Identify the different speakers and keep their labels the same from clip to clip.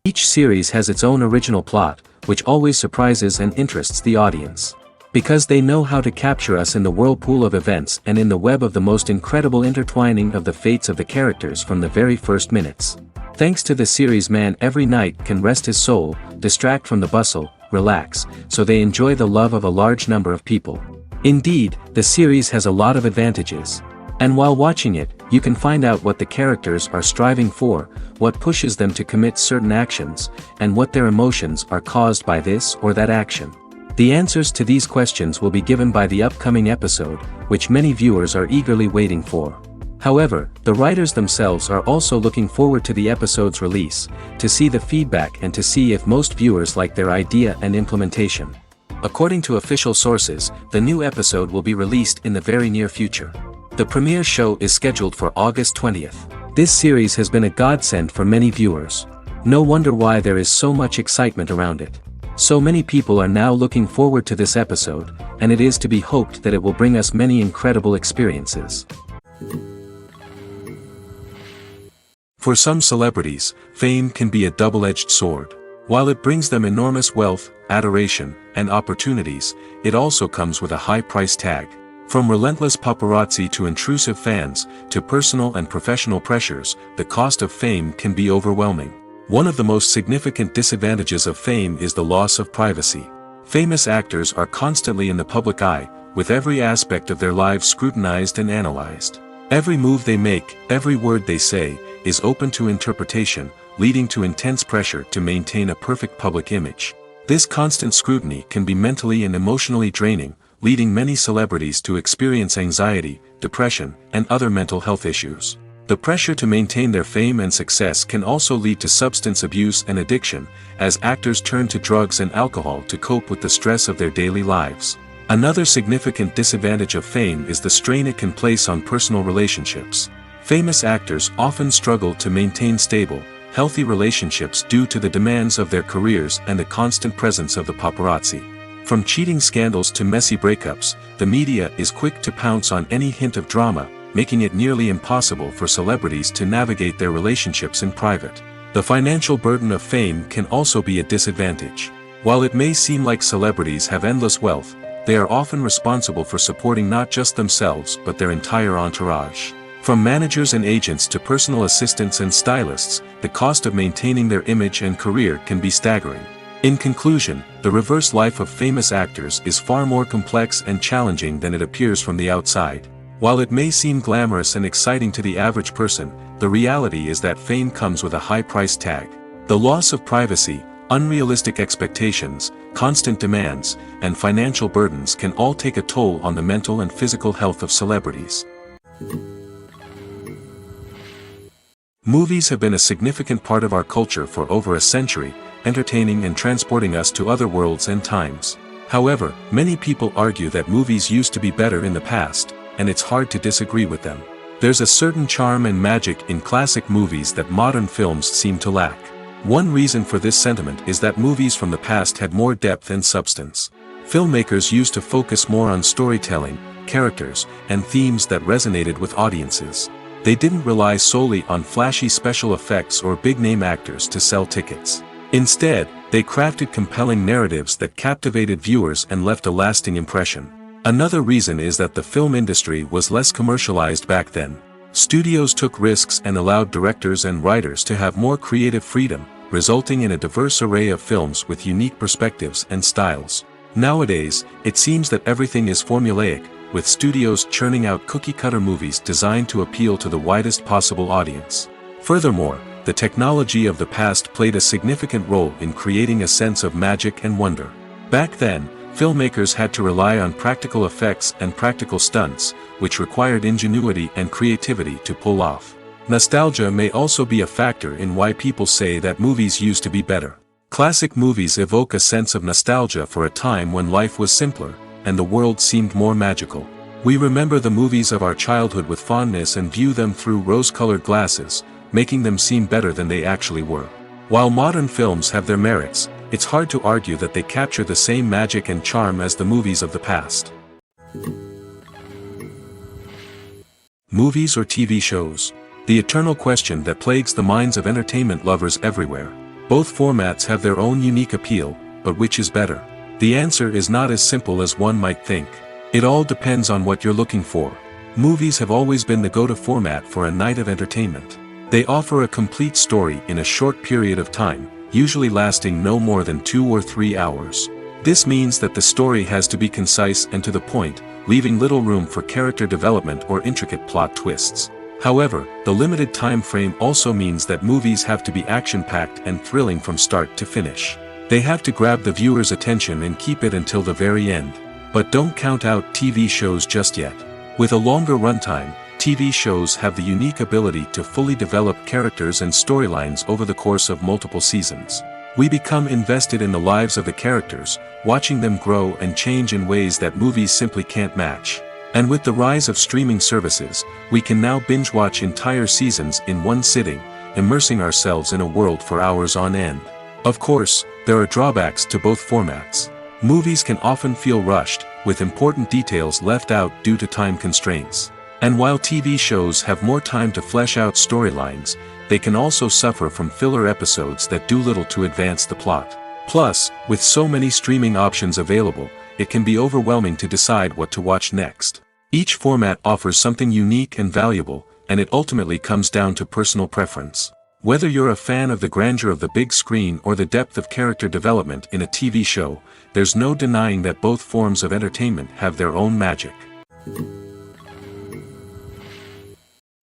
Speaker 1: Each series has its own original plot, which always surprises and interests the audience. Because they know how to capture us in the whirlpool of events and in the web of the most incredible intertwining of the fates of the characters from the very first minutes. Thanks to the series, man every night can rest his soul, distract from the bustle, relax, so they enjoy the love of a large number of people. Indeed, the series has a lot of advantages. And while watching it, you can find out what the characters are striving for, what pushes them to commit certain actions, and what their emotions are caused by this or that action. The answers to these questions will be given by the upcoming episode, which many viewers are eagerly waiting for. However, the writers themselves are also looking forward to the episode's release, to see the feedback and to see if most viewers like their idea and implementation. According to official sources, the new episode will be released in the very near future. The premiere show is scheduled for August 20th. This series has been a godsend for many viewers. No wonder why there is so much excitement around it. So many people are now looking forward to this episode, and it is to be hoped that it will bring us many incredible experiences. For some celebrities, fame can be a double-edged sword. While it brings them enormous wealth, adoration, and opportunities, it also comes with a high price tag. From relentless paparazzi to intrusive fans, to personal and professional pressures, the cost of fame can be overwhelming. One of the most significant disadvantages of fame is the loss of privacy. Famous actors are constantly in the public eye, with every aspect of their lives scrutinized and analyzed. Every move they make, every word they say, is open to interpretation, leading to intense pressure to maintain a perfect public image. This constant scrutiny can be mentally and emotionally draining, leading many celebrities to experience anxiety, depression, and other mental health issues. The pressure to maintain their fame and success can also lead to substance abuse and addiction, as actors turn to drugs and alcohol to cope with the stress of their daily lives. Another significant disadvantage of fame is the strain it can place on personal relationships. Famous actors often struggle to maintain stable, healthy relationships due to the demands of their careers and the constant presence of the paparazzi. From cheating scandals to messy breakups, the media is quick to pounce on any hint of drama, making it nearly impossible for celebrities to navigate their relationships in private. The financial burden of fame can also be a disadvantage. While it may seem like celebrities have endless wealth, they are often responsible for supporting not just themselves but their entire entourage. From managers and agents to personal assistants and stylists, the cost of maintaining their image and career can be staggering. In conclusion, the reverse life of famous actors is far more complex and challenging than it appears from the outside. While it may seem glamorous and exciting to the average person, the reality is that fame comes with a high price tag. The loss of privacy, unrealistic expectations, constant demands, and financial burdens can all take a toll on the mental and physical health of celebrities. Movies have been a significant part of our culture for over a century, entertaining and transporting us to other worlds and times. However, many people argue that movies used to be better in the past, and it's hard to disagree with them. There's a certain charm and magic in classic movies that modern films seem to lack. One reason for this sentiment is that movies from the past had more depth and substance. Filmmakers used to focus more on storytelling, characters, and themes that resonated with audiences. They didn't rely solely on flashy special effects or big-name actors to sell tickets. Instead, they crafted compelling narratives that captivated viewers and left a lasting impression. Another reason is that the film industry was less commercialized back then. Studios took risks and allowed directors and writers to have more creative freedom, resulting in a diverse array of films with unique perspectives and styles. Nowadays, it seems that everything is formulaic, with studios churning out cookie-cutter movies designed to appeal to the widest possible audience. Furthermore, the technology of the past played a significant role in creating a sense of magic and wonder. Back then, filmmakers had to rely on practical effects and practical stunts, which required ingenuity and creativity to pull off. Nostalgia may also be a factor in why people say that movies used to be better. Classic movies evoke a sense of nostalgia for a time when life was simpler, and the world seemed more magical. We remember the movies of our childhood with fondness and view them through rose-colored glasses, making them seem better than they actually were. While modern films have their merits, it's hard to argue that they capture the same magic and charm as the movies of the past. Movies or TV shows? The eternal question that plagues the minds of entertainment lovers everywhere. Both formats have their own unique appeal, but which is better? The answer is not as simple as one might think. It all depends on what you're looking for. Movies have always been the go-to format for a night of entertainment. They offer a complete story in a short period of time, usually lasting no more than 2 or 3 hours. This means that the story has to be concise and to the point, leaving little room for character development or intricate plot twists. However, the limited time frame also means that movies have to be action-packed and thrilling from start to finish. They have to grab the viewer's attention and keep it until the very end. But don't count out TV shows just yet. With a longer runtime, TV shows have the unique ability to fully develop characters and storylines over the course of multiple seasons. We become invested in the lives of the characters, watching them grow and change in ways that movies simply can't match. And with the rise of streaming services, we can now binge-watch entire seasons in one sitting, immersing ourselves in a world for hours on end. Of course, there are drawbacks to both formats. Movies can often feel rushed, with important details left out due to time constraints. And while TV shows have more time to flesh out storylines, they can also suffer from filler episodes that do little to advance the plot. Plus, with so many streaming options available, it can be overwhelming to decide what to watch next. Each format offers something unique and valuable, and it ultimately comes down to personal preference. Whether you're a fan of the grandeur of the big screen or the depth of character development in a TV show, there's no denying that both forms of entertainment have their own magic.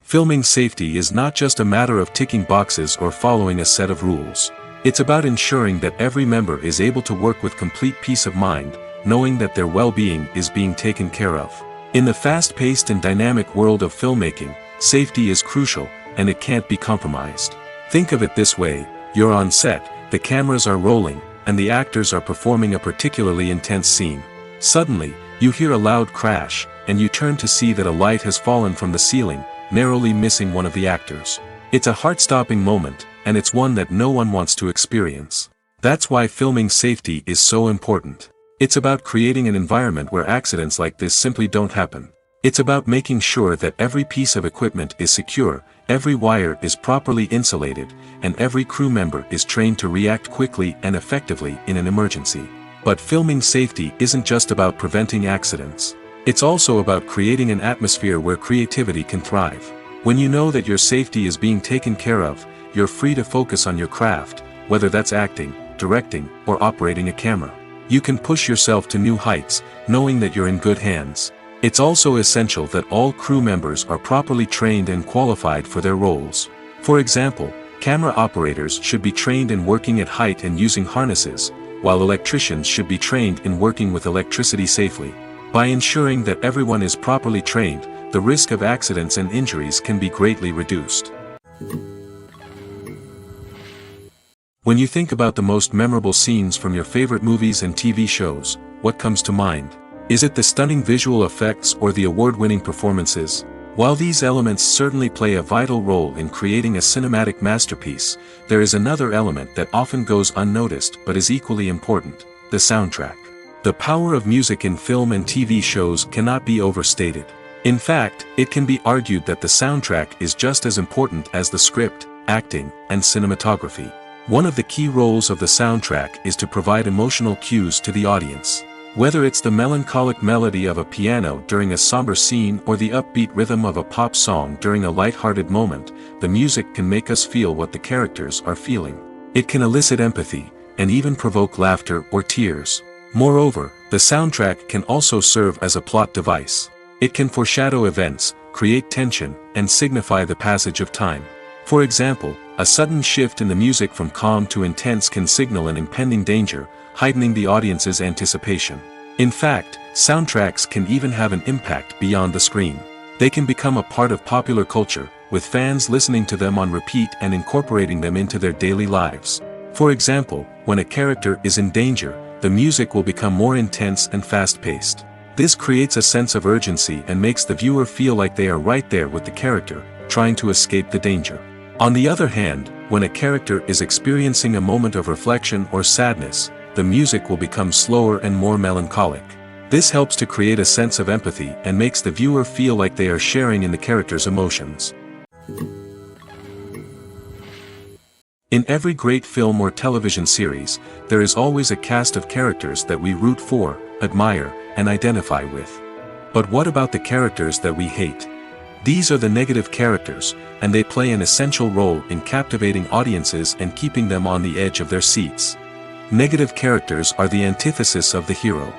Speaker 1: Filming safety is not just a matter of ticking boxes or following a set of rules. It's about ensuring that every member is able to work with complete peace of mind, knowing that their well-being is being taken care of. In the fast-paced and dynamic world of filmmaking, safety is crucial, and it can't be compromised. Think of it this way: you're on set, the cameras are rolling, and the actors are performing a particularly intense scene. Suddenly, you hear a loud crash, and you turn to see that a light has fallen from the ceiling, narrowly missing one of the actors. It's a heart-stopping moment, and it's one that no one wants to experience. That's why filming safety is so important. It's about creating an environment where accidents like this simply don't happen. It's about making sure that every piece of equipment is secure, every wire is properly insulated, and every crew member is trained to react quickly and effectively in an emergency. But filming safety isn't just about preventing accidents. It's also about creating an atmosphere where creativity can thrive. When you know that your safety is being taken care of, you're free to focus on your craft, whether that's acting, directing, or operating a camera. You can push yourself to new heights, knowing that you're in good hands. It's also essential that all crew members are properly trained and qualified for their roles. For example, camera operators should be trained in working at height and using harnesses, while electricians should be trained in working with electricity safely. By ensuring that everyone is properly trained, the risk of accidents and injuries can be greatly reduced. When you think about the most memorable scenes from your favorite movies and TV shows, what comes to mind? Is it the stunning visual effects or the award-winning performances? While these elements certainly play a vital role in creating a cinematic masterpiece, there is another element that often goes unnoticed but is equally important: the soundtrack. The power of music in film and TV shows cannot be overstated. In fact, it can be argued that the soundtrack is just as important as the script, acting, and cinematography. One of the key roles of the soundtrack is to provide emotional cues to the audience. Whether it's the melancholic melody of a piano during a somber scene or the upbeat rhythm of a pop song during a light-hearted moment, the music can make us feel what the characters are feeling. It can elicit empathy, and even provoke laughter or tears. Moreover, the soundtrack can also serve as a plot device. It can foreshadow events, create tension, and signify the passage of time. For example, a sudden shift in the music from calm to intense can signal an impending danger, heightening the audience's anticipation. In fact, soundtracks can even have an impact beyond the screen. They can become a part of popular culture, with fans listening to them on repeat and incorporating them into their daily lives. For example, when a character is in danger, the music will become more intense and fast-paced. This creates a sense of urgency and makes the viewer feel like they are right there with the character, trying to escape the danger. On the other hand, when a character is experiencing a moment of reflection or sadness, the music will become slower and more melancholic. This helps to create a sense of empathy and makes the viewer feel like they are sharing in the character's emotions. In every great film or television series, there is always a cast of characters that we root for, admire, and identify with. But what about the characters that we hate? These are the negative characters, and they play an essential role in captivating audiences and keeping them on the edge of their seats. Negative characters are the antithesis of the hero.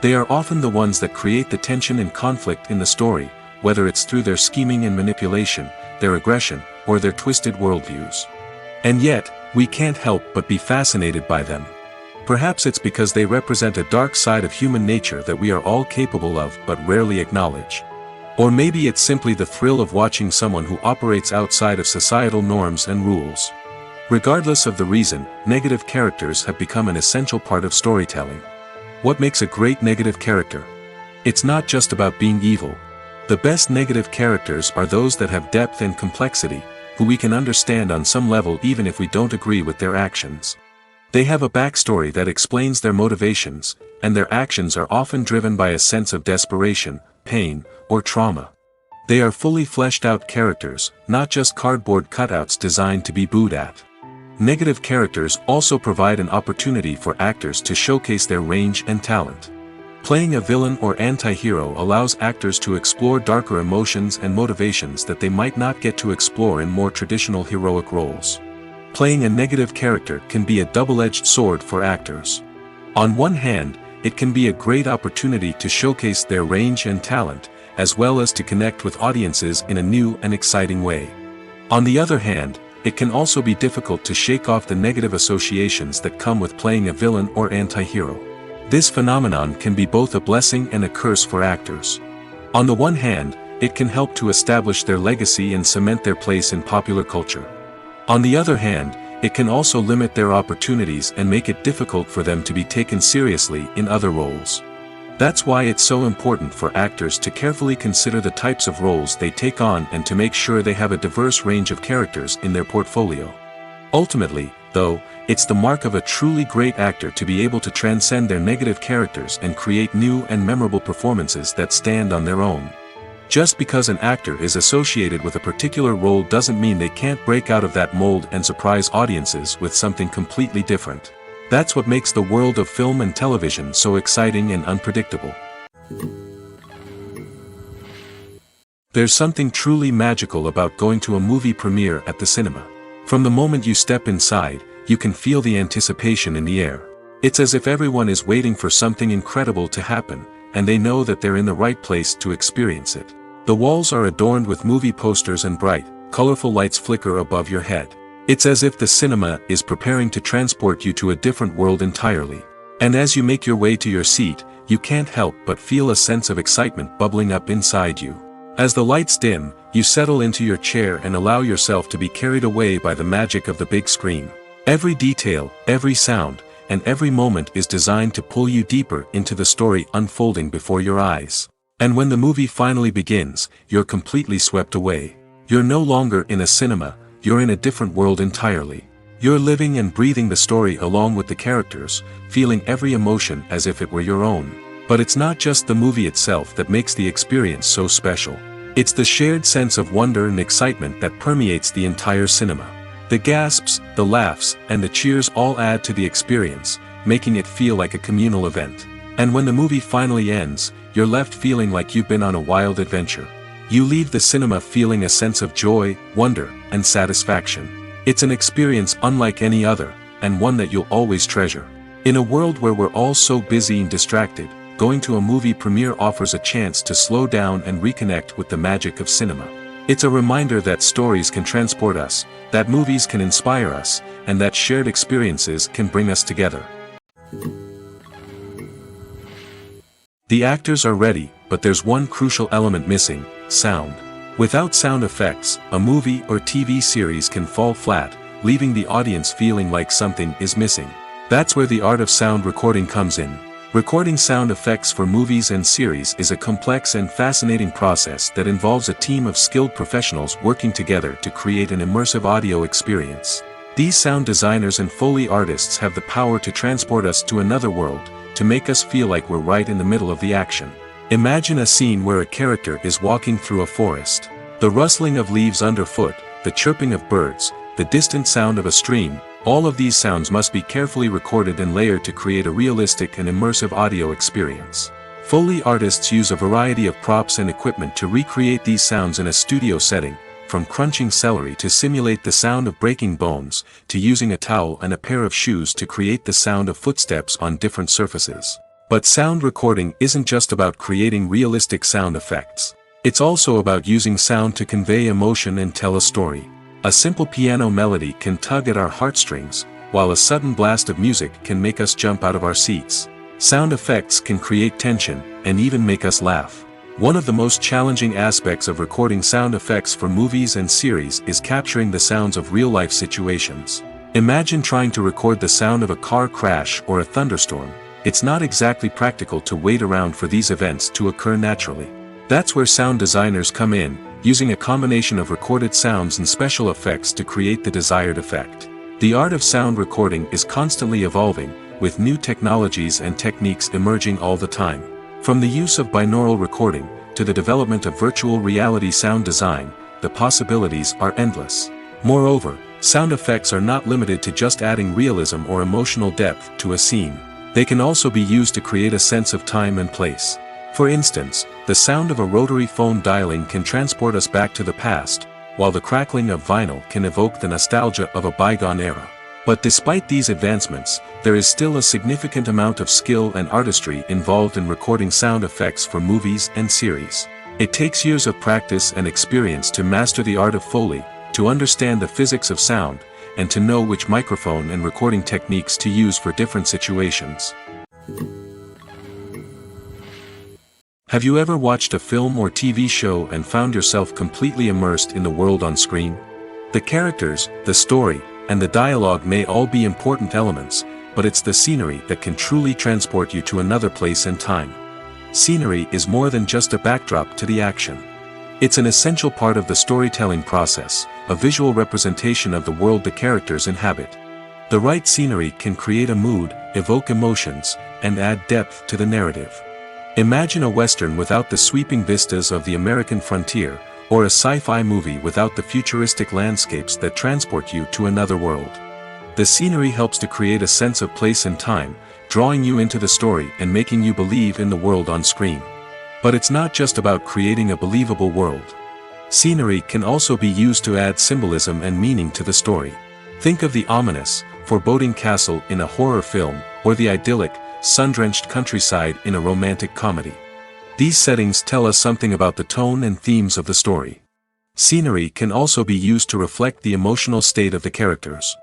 Speaker 1: They are often the ones that create the tension and conflict in the story, whether it's through their scheming and manipulation, their aggression, or their twisted worldviews. And yet, we can't help but be fascinated by them. Perhaps it's because they represent a dark side of human nature that we are all capable of but rarely acknowledge. Or maybe it's simply the thrill of watching someone who operates outside of societal norms and rules. Regardless of the reason, negative characters have become an essential part of storytelling. What makes a great negative character? It's not just about being evil. The best negative characters are those that have depth and complexity, who we can understand on some level even if we don't agree with their actions. They have a backstory that explains their motivations, and their actions are often driven by a sense of desperation, pain, or trauma. They are fully fleshed out characters, not just cardboard cutouts designed to be booed at. Negative characters also provide an opportunity for actors to showcase their range and talent. Playing a villain or anti-hero allows actors to explore darker emotions and motivations that they might not get to explore in more traditional heroic roles. Playing a negative character can be a double-edged sword for actors. On one hand, it can be a great opportunity to showcase their range and talent, as well as to connect with audiences in a new and exciting way. On the other hand, it can also be difficult to shake off the negative associations that come with playing a villain or anti-hero. This phenomenon can be both a blessing and a curse for actors. On the one hand, it can help to establish their legacy and cement their place in popular culture. On the other hand, it can also limit their opportunities and make it difficult for them to be taken seriously in other roles. That's why it's so important for actors to carefully consider the types of roles they take on and to make sure they have a diverse range of characters in their portfolio. Ultimately, though, it's the mark of a truly great actor to be able to transcend their negative characters and create new and memorable performances that stand on their own. Just because an actor is associated with a particular role doesn't mean they can't break out of that mold and surprise audiences with something completely different. That's what makes the world of film and television so exciting and unpredictable. There's something truly magical about going to a movie premiere at the cinema. From the moment you step inside, you can feel the anticipation in the air. It's as if everyone is waiting for something incredible to happen, and they know that they're in the right place to experience it. The walls are adorned with movie posters and bright, colorful lights flicker above your head. It's as if the cinema is preparing to transport you to a different world entirely. And as you make your way to your seat, you can't help but feel a sense of excitement bubbling up inside you. As the lights dim, you settle into your chair and allow yourself to be carried away by the magic of the big screen. Every detail, every sound, and every moment is designed to pull you deeper into the story unfolding before your eyes. And when the movie finally begins, you're completely swept away. You're no longer in a cinema, you're in a different world entirely. You're living and breathing the story along with the characters, feeling every emotion as if it were your own. But it's not just the movie itself that makes the experience so special. It's the shared sense of wonder and excitement that permeates the entire cinema. The gasps, the laughs, and the cheers all add to the experience, making it feel like a communal event. And when the movie finally ends, you're left feeling like you've been on a wild adventure. You leave the cinema feeling a sense of joy, wonder, and satisfaction. It's an experience unlike any other, and one that you'll always treasure. In a world where we're all so busy and distracted, going to a movie premiere offers a chance to slow down and reconnect with the magic of cinema. It's a reminder that stories can transport us, that movies can inspire us, and that shared experiences can bring us together. The actors are ready, but there's one crucial element missing: sound. Without sound effects, a movie or TV series can fall flat, leaving the audience feeling like something is missing. That's where the art of sound recording comes in. Recording sound effects for movies and series is a complex and fascinating process that involves a team of skilled professionals working together to create an immersive audio experience. These sound designers and Foley artists have the power to transport us to another world, to make us feel like we're right in the middle of the action. Imagine a scene where a character is walking through a forest. The rustling of leaves underfoot, the chirping of birds, the distant sound of a stream, all of these sounds must be carefully recorded and layered to create a realistic and immersive audio experience. Foley artists use a variety of props and equipment to recreate these sounds in a studio setting, from crunching celery to simulate the sound of breaking bones, to using a towel and a pair of shoes to create the sound of footsteps on different surfaces. But sound recording isn't just about creating realistic sound effects. It's also about using sound to convey emotion and tell a story. A simple piano melody can tug at our heartstrings, while a sudden blast of music can make us jump out of our seats. Sound effects can create tension, and even make us laugh. One of the most challenging aspects of recording sound effects for movies and series is capturing the sounds of real-life situations. Imagine trying to record the sound of a car crash or a thunderstorm. It's not exactly practical to wait around for these events to occur naturally. That's where sound designers come in, using a combination of recorded sounds and special effects to create the desired effect. The art of sound recording is constantly evolving, with new technologies and techniques emerging all the time. From the use of binaural recording, to the development of virtual reality sound design, the possibilities are endless. Moreover, sound effects are not limited to just adding realism or emotional depth to a scene. They can also be used to create a sense of time and place. For instance, the sound of a rotary phone dialing can transport us back to the past, while the crackling of vinyl can evoke the nostalgia of a bygone era. But despite these advancements, there is still a significant amount of skill and artistry involved in recording sound effects for movies and series. It takes years of practice and experience to master the art of Foley, to understand the physics of sound, and to know which microphone and recording techniques to use for different situations. Have you ever watched a film or TV show and found yourself completely immersed in the world on screen? The characters, the story, and the dialogue may all be important elements, but it's the scenery that can truly transport you to another place and time. Scenery is more than just a backdrop to the action. It's an essential part of the storytelling process, a visual representation of the world the characters inhabit. The right scenery can create a mood, evoke emotions, and add depth to the narrative. Imagine a Western without the sweeping vistas of the American frontier, or a sci-fi movie without the futuristic landscapes that transport you to another world. The scenery helps to create a sense of place and time, drawing you into the story and making you believe in the world on screen. But it's not just about creating a believable world. Scenery can also be used to add symbolism and meaning to the story. Think of the ominous, foreboding castle in a horror film, or the idyllic, sun-drenched countryside in a romantic comedy. These settings tell us something about the tone and themes of the story. Scenery can also be used to reflect the emotional state of the characters.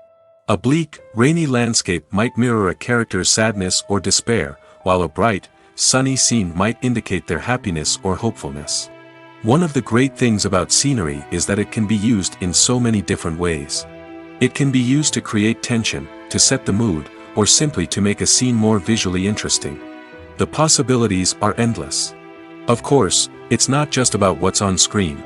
Speaker 1: A bleak, rainy landscape might mirror a character's sadness or despair, while a bright, sunny scene might indicate their happiness or hopefulness. One of the great things about scenery is that it can be used in so many different ways. It can be used to create tension, to set the mood, or simply to make a scene more visually interesting. The possibilities are endless. Of course, it's not just about what's on screen.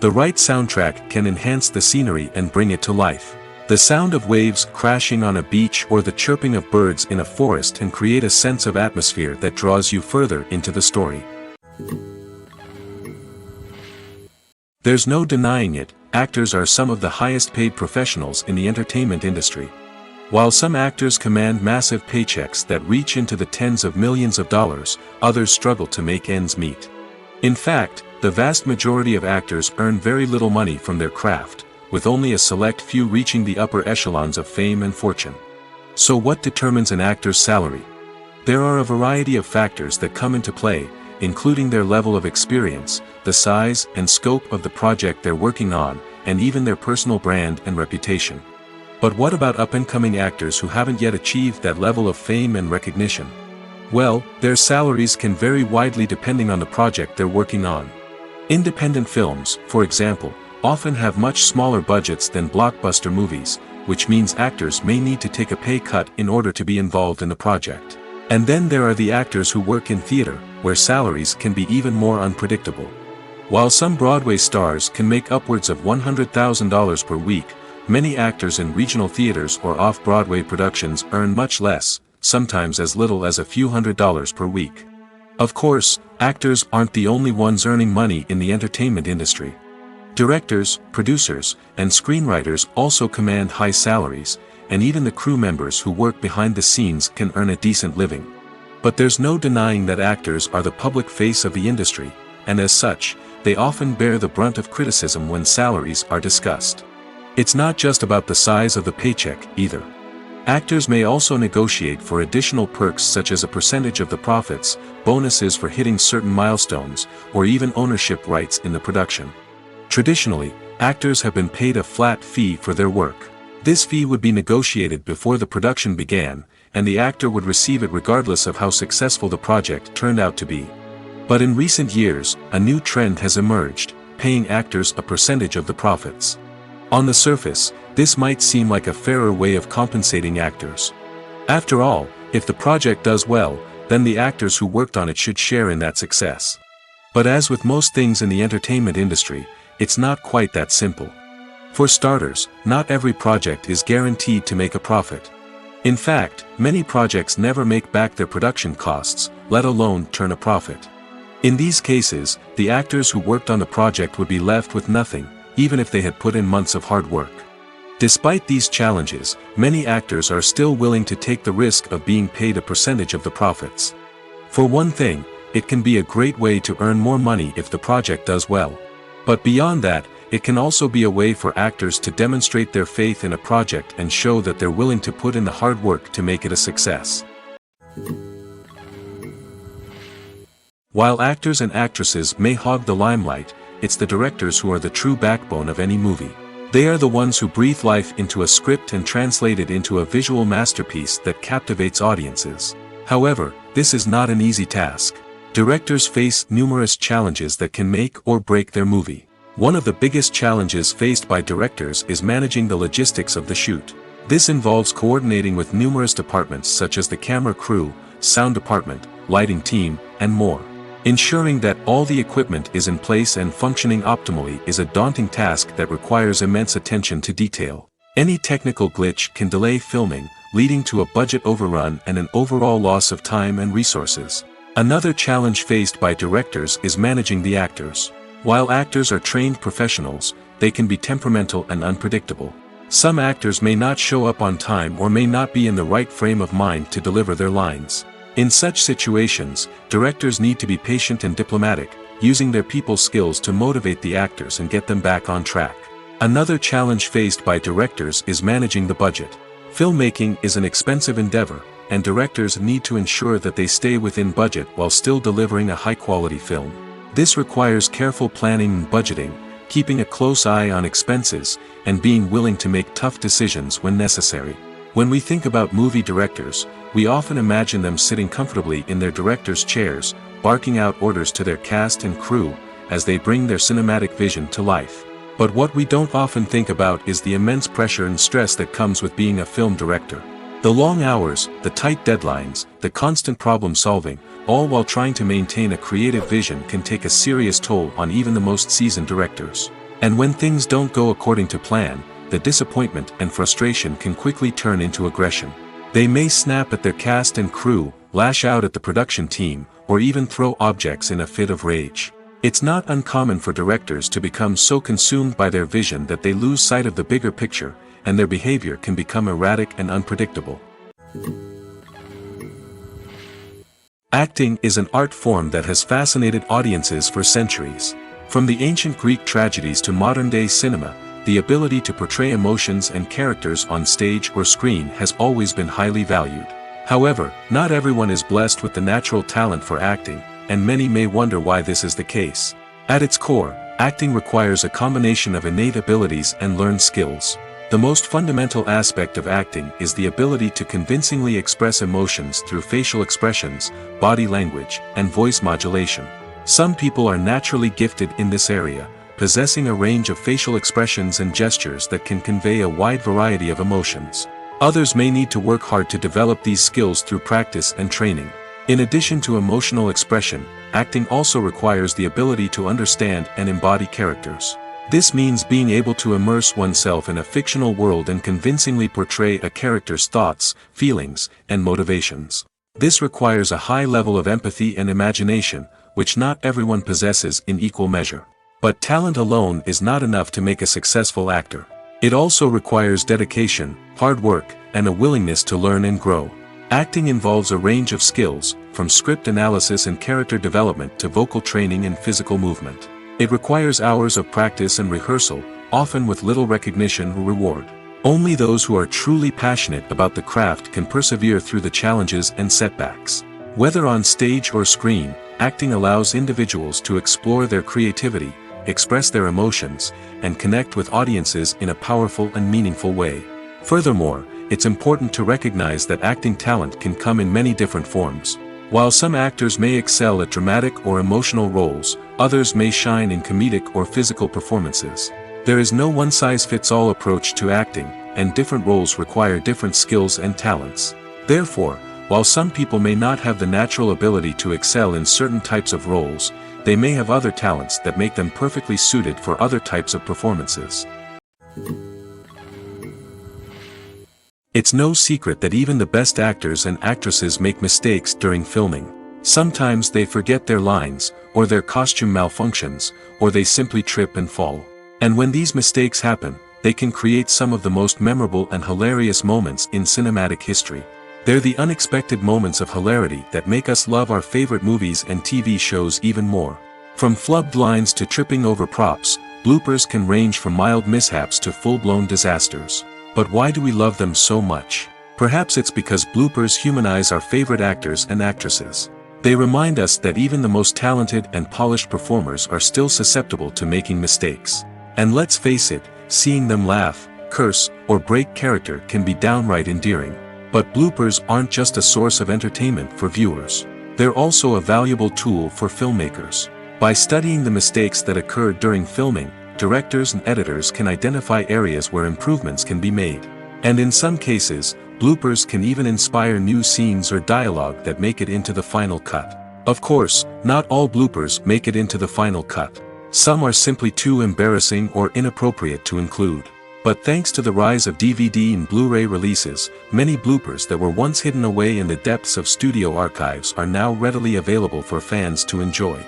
Speaker 1: The right soundtrack can enhance the scenery and bring it to life. The sound of waves crashing on a beach or the chirping of birds in a forest can create a sense of atmosphere that draws you further into the story. There's no denying it, actors are some of the highest paid professionals in the entertainment industry. While some actors command massive paychecks that reach into the tens of millions of dollars, others struggle to make ends meet. In fact, the vast majority of actors earn very little money from their craft, with only a select few reaching the upper echelons of fame and fortune. So what determines an actor's salary? There are a variety of factors that come into play, including their level of experience, the size and scope of the project they're working on, and even their personal brand and reputation. But what about up-and-coming actors who haven't yet achieved that level of fame and recognition? Well, their salaries can vary widely depending on the project they're working on. Independent films, for example, often have much smaller budgets than blockbuster movies, which means actors may need to take a pay cut in order to be involved in the project. And then there are the actors who work in theater, where salaries can be even more unpredictable. While some Broadway stars can make upwards of $100,000 per week, many actors in regional theaters or off-Broadway productions earn much less, sometimes as little as a few $100s per week. Of course, actors aren't the only ones earning money in the entertainment industry. Directors, producers, and screenwriters also command high salaries, and even the crew members who work behind the scenes can earn a decent living. But there's no denying that actors are the public face of the industry, and as such, they often bear the brunt of criticism when salaries are discussed. It's not just about the size of the paycheck, either. Actors may also negotiate for additional perks such as a percentage of the profits, bonuses for hitting certain milestones, or even ownership rights in the production. Traditionally, actors have been paid a flat fee for their work. This fee would be negotiated before the production began, and the actor would receive it regardless of how successful the project turned out to be. But in recent years, a new trend has emerged, paying actors a percentage of the profits. On the surface, this might seem like a fairer way of compensating actors. After all, if the project does well, then the actors who worked on it should share in that success. But as with most things in the entertainment industry, it's not quite that simple. For starters, not every project is guaranteed to make a profit. In fact, many projects never make back their production costs, let alone turn a profit. In these cases, the actors who worked on the project would be left with nothing, even if they had put in months of hard work. Despite these challenges, many actors are still willing to take the risk of being paid a percentage of the profits. For one thing, it can be a great way to earn more money if the project does well. But beyond that, it can also be a way for actors to demonstrate their faith in a project and show that they're willing to put in the hard work to make it a success. While actors and actresses may hog the limelight, it's the directors who are the true backbone of any movie. They are the ones who breathe life into a script and translate it into a visual masterpiece that captivates audiences. However, this is not an easy task. Directors face numerous challenges that can make or break their movie. One of the biggest challenges faced by directors is managing the logistics of the shoot. This involves coordinating with numerous departments such as the camera crew, sound department, lighting team, and more. Ensuring that all the equipment is in place and functioning optimally is a daunting task that requires immense attention to detail. Any technical glitch can delay filming, leading to a budget overrun and an overall loss of time and resources. Another challenge faced by directors is managing the actors. While actors are trained professionals, they can be temperamental and unpredictable. Some actors may not show up on time or may not be in the right frame of mind to deliver their lines. In such situations, directors need to be patient and diplomatic, using their people skills to motivate the actors and get them back on track. Another challenge faced by directors is managing the budget. Filmmaking is an expensive endeavor, and directors need to ensure that they stay within budget while still delivering a high-quality film. This requires careful planning and budgeting, keeping a close eye on expenses, and being willing to make tough decisions when necessary. When we think about movie directors, we often imagine them sitting comfortably in their director's chairs, barking out orders to their cast and crew, as they bring their cinematic vision to life. But what we don't often think about is the immense pressure and stress that comes with being a film director. The long hours, the tight deadlines, the constant problem solving, all while trying to maintain a creative vision can take a serious toll on even the most seasoned directors. And when things don't go according to plan, the disappointment and frustration can quickly turn into aggression. They may snap at their cast and crew, lash out at the production team, or even throw objects in a fit of rage. It's not uncommon for directors to become so consumed by their vision that they lose sight of the bigger picture, and their behavior can become erratic and unpredictable. Acting is an art form that has fascinated audiences for centuries. From the ancient Greek tragedies to modern-day cinema, the ability to portray emotions and characters on stage or screen has always been highly valued. However, not everyone is blessed with the natural talent for acting, and many may wonder why this is the case. At its core, acting requires a combination of innate abilities and learned skills. The most fundamental aspect of acting is the ability to convincingly express emotions through facial expressions, body language, and voice modulation. Some people are naturally gifted in this area, possessing a range of facial expressions and gestures that can convey a wide variety of emotions. Others may need to work hard to develop these skills through practice and training. In addition to emotional expression, acting also requires the ability to understand and embody characters. This means being able to immerse oneself in a fictional world and convincingly portray a character's thoughts, feelings, and motivations. This requires a high level of empathy and imagination, which not everyone possesses in equal measure. But talent alone is not enough to make a successful actor. It also requires dedication, hard work, and a willingness to learn and grow. Acting involves a range of skills, from script analysis and character development to vocal training and physical movement. It requires hours of practice and rehearsal, often with little recognition or reward. Only those who are truly passionate about the craft can persevere through the challenges and setbacks. Whether on stage or screen, acting allows individuals to explore their creativity, express their emotions, and connect with audiences in a powerful and meaningful way. Furthermore, it's important to recognize that acting talent can come in many different forms. While some actors may excel at dramatic or emotional roles, others may shine in comedic or physical performances. There is no one-size-fits-all approach to acting, and different roles require different skills and talents. Therefore, while some people may not have the natural ability to excel in certain types of roles, they may have other talents that make them perfectly suited for other types of performances. It's no secret that even the best actors and actresses make mistakes during filming. Sometimes they forget their lines, or their costume malfunctions, or they simply trip and fall. And when these mistakes happen, they can create some of the most memorable and hilarious moments in cinematic history. They're the unexpected moments of hilarity that make us love our favorite movies and TV shows even more. From flubbed lines to tripping over props, bloopers can range from mild mishaps to full-blown disasters. But why do we love them so much? Perhaps it's because bloopers humanize our favorite actors and actresses. They remind us that even the most talented and polished performers are still susceptible to making mistakes. And let's face it, seeing them laugh, curse, or break character can be downright endearing. But bloopers aren't just a source of entertainment for viewers. They're also a valuable tool for filmmakers. By studying the mistakes that occurred during filming, directors and editors can identify areas where improvements can be made. And in some cases, bloopers can even inspire new scenes or dialogue that make it into the final cut. Of course, not all bloopers make it into the final cut. Some are simply too embarrassing or inappropriate to include. But thanks to the rise of DVD and Blu-ray releases, many bloopers that were once hidden away in the depths of studio archives are now readily available for fans to enjoy.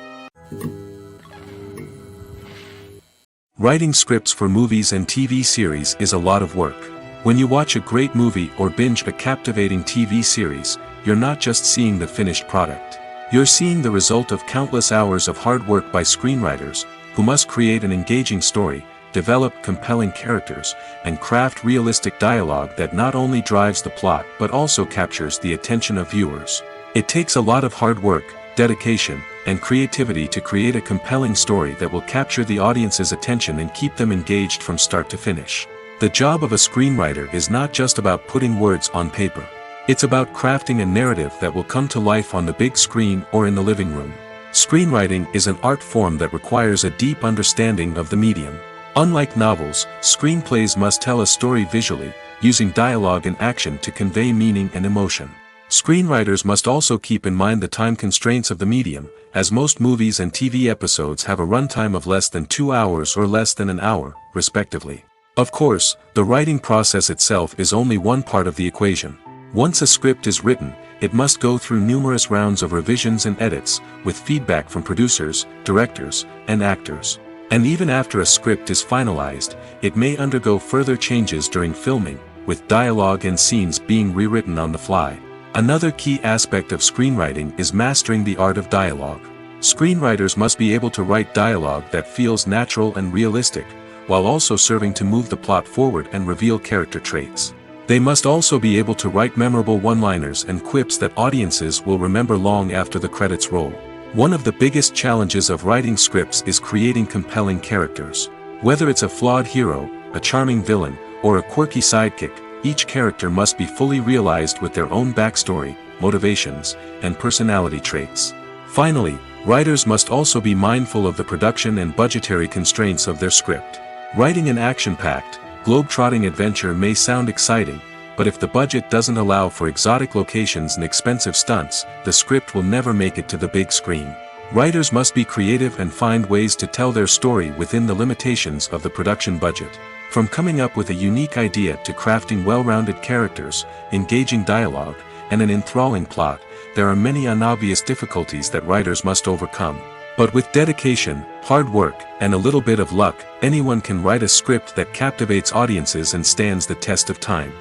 Speaker 1: Writing scripts for movies and TV series is a lot of work. When you watch a great movie or binge a captivating TV series, you're not just seeing the finished product. You're seeing the result of countless hours of hard work by screenwriters, who must create an engaging story, develop compelling characters, and craft realistic dialogue that not only drives the plot but also captures the attention of viewers. It takes a lot of hard work, dedication, and creativity to create a compelling story that will capture the audience's attention and keep them engaged from start to finish. The job of a screenwriter is not just about putting words on paper. It's about crafting a narrative that will come to life on the big screen or in the living room. Screenwriting is an art form that requires a deep understanding of the medium. Unlike novels, screenplays must tell a story visually, using dialogue and action to convey meaning and emotion. Screenwriters must also keep in mind the time constraints of the medium, as most movies and TV episodes have a runtime of less than 2 hours or less than an hour, respectively. Of course, the writing process itself is only one part of the equation. Once a script is written, it must go through numerous rounds of revisions and edits, with feedback from producers, directors, and actors. And even after a script is finalized, it may undergo further changes during filming, with dialogue and scenes being rewritten on the fly. Another key aspect of screenwriting is mastering the art of dialogue. Screenwriters must be able to write dialogue that feels natural and realistic, while also serving to move the plot forward and reveal character traits. They must also be able to write memorable one-liners and quips that audiences will remember long after the credits roll. One of the biggest challenges of writing scripts is creating compelling characters. Whether it's a flawed hero, a charming villain, or a quirky sidekick, each character must be fully realized with their own backstory, motivations, and personality traits. Finally, writers must also be mindful of the production and budgetary constraints of their script. Writing an action-packed, globe-trotting adventure may sound exciting, but if the budget doesn't allow for exotic locations and expensive stunts, the script will never make it to the big screen. Writers must be creative and find ways to tell their story within the limitations of the production budget. From coming up with a unique idea to crafting well-rounded characters, engaging dialogue, and an enthralling plot, there are many unobvious difficulties that writers must overcome. But with dedication, hard work, and a little bit of luck, anyone can write a script that captivates audiences and stands the test of time.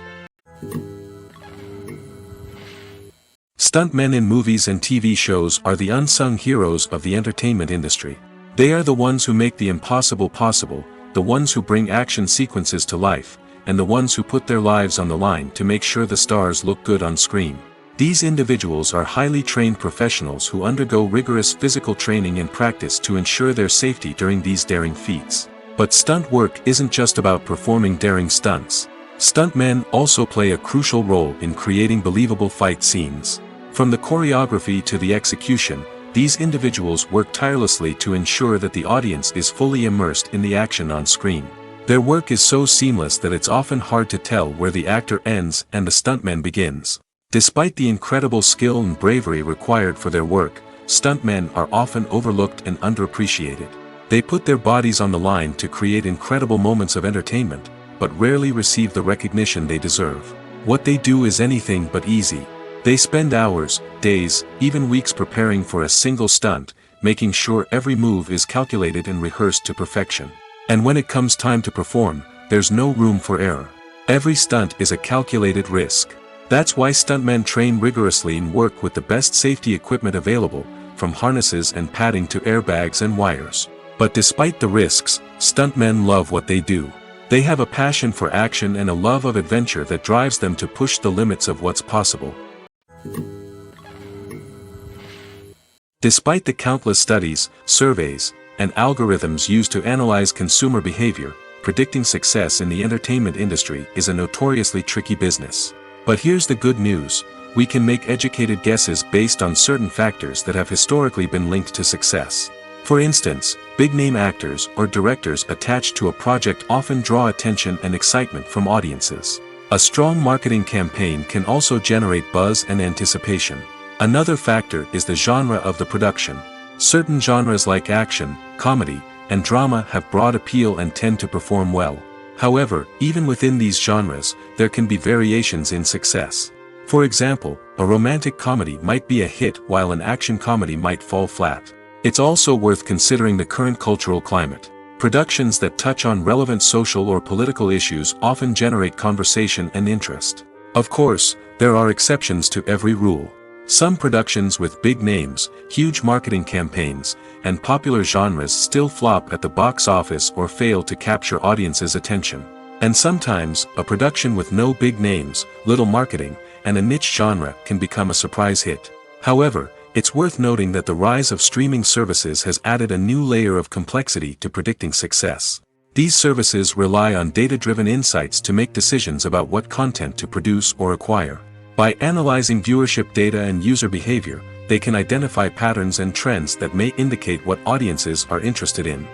Speaker 1: Stuntmen in movies and TV shows are the unsung heroes of the entertainment industry. They are the ones who make the impossible possible, the ones who bring action sequences to life, and the ones who put their lives on the line to make sure the stars look good on screen. These individuals are highly trained professionals who undergo rigorous physical training and practice to ensure their safety during these daring feats. But stunt work isn't just about performing daring stunts. Stuntmen also play a crucial role in creating believable fight scenes. From the choreography to the execution, these individuals work tirelessly to ensure that the audience is fully immersed in the action on screen. Their work is so seamless that it's often hard to tell where the actor ends and the stuntman begins. Despite the incredible skill and bravery required for their work, stuntmen are often overlooked and underappreciated. They put their bodies on the line to create incredible moments of entertainment, but rarely receive the recognition they deserve. What they do is anything but easy. They spend hours, days, even weeks preparing for a single stunt, making sure every move is calculated and rehearsed to perfection. And when it comes time to perform, there's no room for error. Every stunt is a calculated risk. That's why stuntmen train rigorously and work with the best safety equipment available, from harnesses and padding to airbags and wires. But despite the risks, stuntmen love what they do. They have a passion for action and a love of adventure that drives them to push the limits of what's possible. Despite the countless studies, surveys, and algorithms used to analyze consumer behavior, predicting success in the entertainment industry is a notoriously tricky business. But here's the good news: we can make educated guesses based on certain factors that have historically been linked to success. For instance, big-name actors or directors attached to a project often draw attention and excitement from audiences. A strong marketing campaign can also generate buzz and anticipation. Another factor is the genre of the production. Certain genres like action, comedy, and drama have broad appeal and tend to perform well. However, even within these genres, there can be variations in success. For example, a romantic comedy might be a hit while an action comedy might fall flat. It's also worth considering the current cultural climate. Productions that touch on relevant social or political issues often generate conversation and interest. Of course, there are exceptions to every rule. Some productions with big names, huge marketing campaigns, and popular genres still flop at the box office or fail to capture audiences' attention. And sometimes, a production with no big names, little marketing, and a niche genre can become a surprise hit. However, it's worth noting that the rise of streaming services has added a new layer of complexity to predicting success. These services rely on data-driven insights to make decisions about what content to produce or acquire. By analyzing viewership data and user behavior, they can identify patterns and trends that may indicate what audiences are interested in.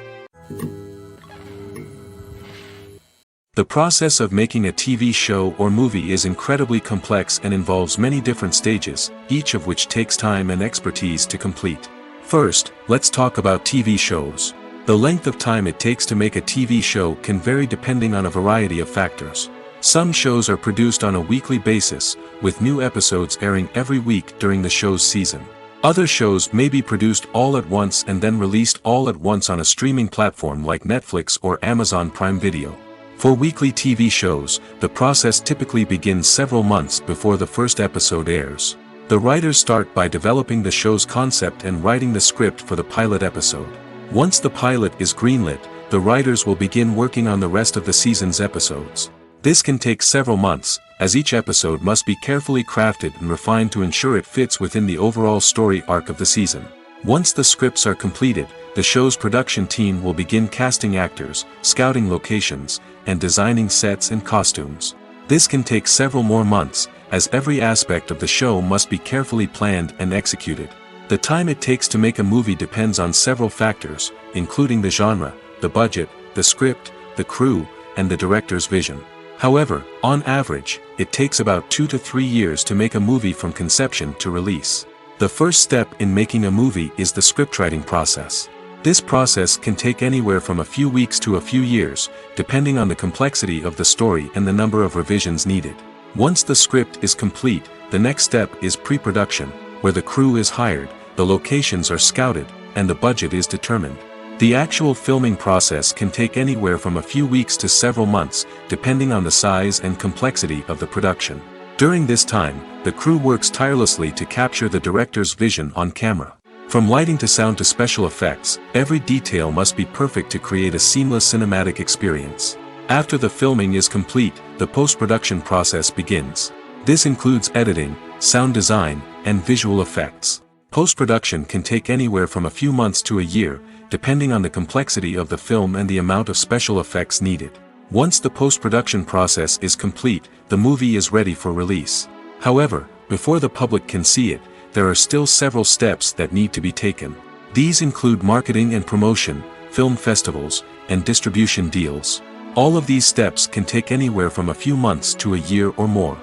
Speaker 1: The process of making a TV show or movie is incredibly complex and involves many different stages, each of which takes time and expertise to complete. First, let's talk about TV shows. The length of time it takes to make a TV show can vary depending on a variety of factors. Some shows are produced on a weekly basis, with new episodes airing every week during the show's season. Other shows may be produced all at once and then released all at once on a streaming platform like Netflix or Amazon Prime Video. For weekly TV shows, the process typically begins several months before the first episode airs. The writers start by developing the show's concept and writing the script for the pilot episode. Once the pilot is greenlit, the writers will begin working on the rest of the season's episodes. This can take several months, as each episode must be carefully crafted and refined to ensure it fits within the overall story arc of the season. Once the scripts are completed, the show's production team will begin casting actors, scouting locations, and designing sets and costumes. This can take several more months, as every aspect of the show must be carefully planned and executed. The time it takes to make a movie depends on several factors, including the genre, the budget, the script, the crew, and the director's vision. However, on average, it takes about 2 to 3 years to make a movie from conception to release. The first step in making a movie is the scriptwriting process. This process can take anywhere from a few weeks to a few years, depending on the complexity of the story and the number of revisions needed. Once the script is complete, the next step is pre-production, where the crew is hired, the locations are scouted, and the budget is determined. The actual filming process can take anywhere from a few weeks to several months, depending on the size and complexity of the production. During this time, the crew works tirelessly to capture the director's vision on camera. From lighting to sound to special effects, every detail must be perfect to create a seamless cinematic experience. After the filming is complete, the post-production process begins. This includes editing, sound design, and visual effects. Post-production can take anywhere from a few months to a year, depending on the complexity of the film and the amount of special effects needed. Once the post-production process is complete, the movie is ready for release. However, before the public can see it, there are still several steps that need to be taken. These include marketing and promotion, film festivals, and distribution deals. All of these steps can take anywhere from a few months to a year or more.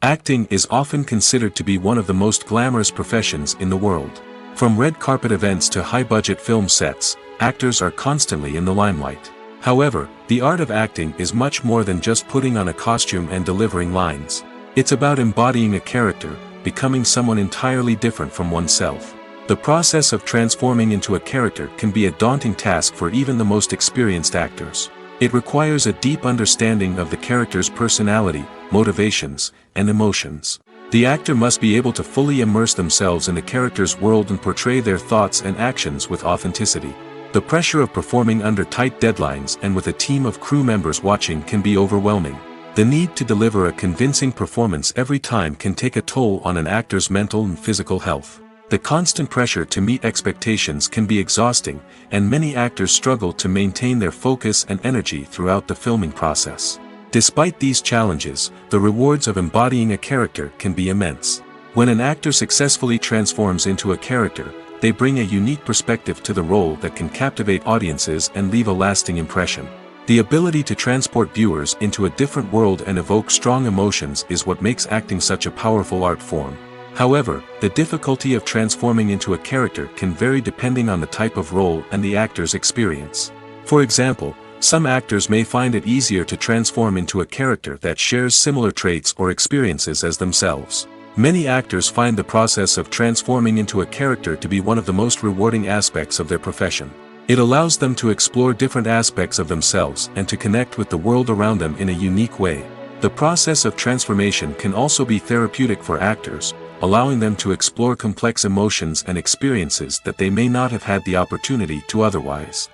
Speaker 1: Acting is often considered to be one of the most glamorous professions in the world. From red carpet events to high-budget film sets, actors are constantly in the limelight. However, the art of acting is much more than just putting on a costume and delivering lines. It's about embodying a character, becoming someone entirely different from oneself. The process of transforming into a character can be a daunting task for even the most experienced actors. It requires a deep understanding of the character's personality, motivations, and emotions. The actor must be able to fully immerse themselves in the character's world and portray their thoughts and actions with authenticity. The pressure of performing under tight deadlines and with a team of crew members watching can be overwhelming. The need to deliver a convincing performance every time can take a toll on an actor's mental and physical health. The constant pressure to meet expectations can be exhausting, and many actors struggle to maintain their focus and energy throughout the filming process. Despite these challenges, the rewards of embodying a character can be immense. When an actor successfully transforms into a character, they bring a unique perspective to the role that can captivate audiences and leave a lasting impression. The ability to transport viewers into a different world and evoke strong emotions is what makes acting such a powerful art form. However, the difficulty of transforming into a character can vary depending on the type of role and the actor's experience. For example, some actors may find it easier to transform into a character that shares similar traits or experiences as themselves. Many actors find the process of transforming into a character to be one of the most rewarding aspects of their profession. It allows them to explore different aspects of themselves and to connect with the world around them in a unique way. The process of transformation can also be therapeutic for actors, allowing them to explore complex emotions and experiences that they may not have had the opportunity to otherwise.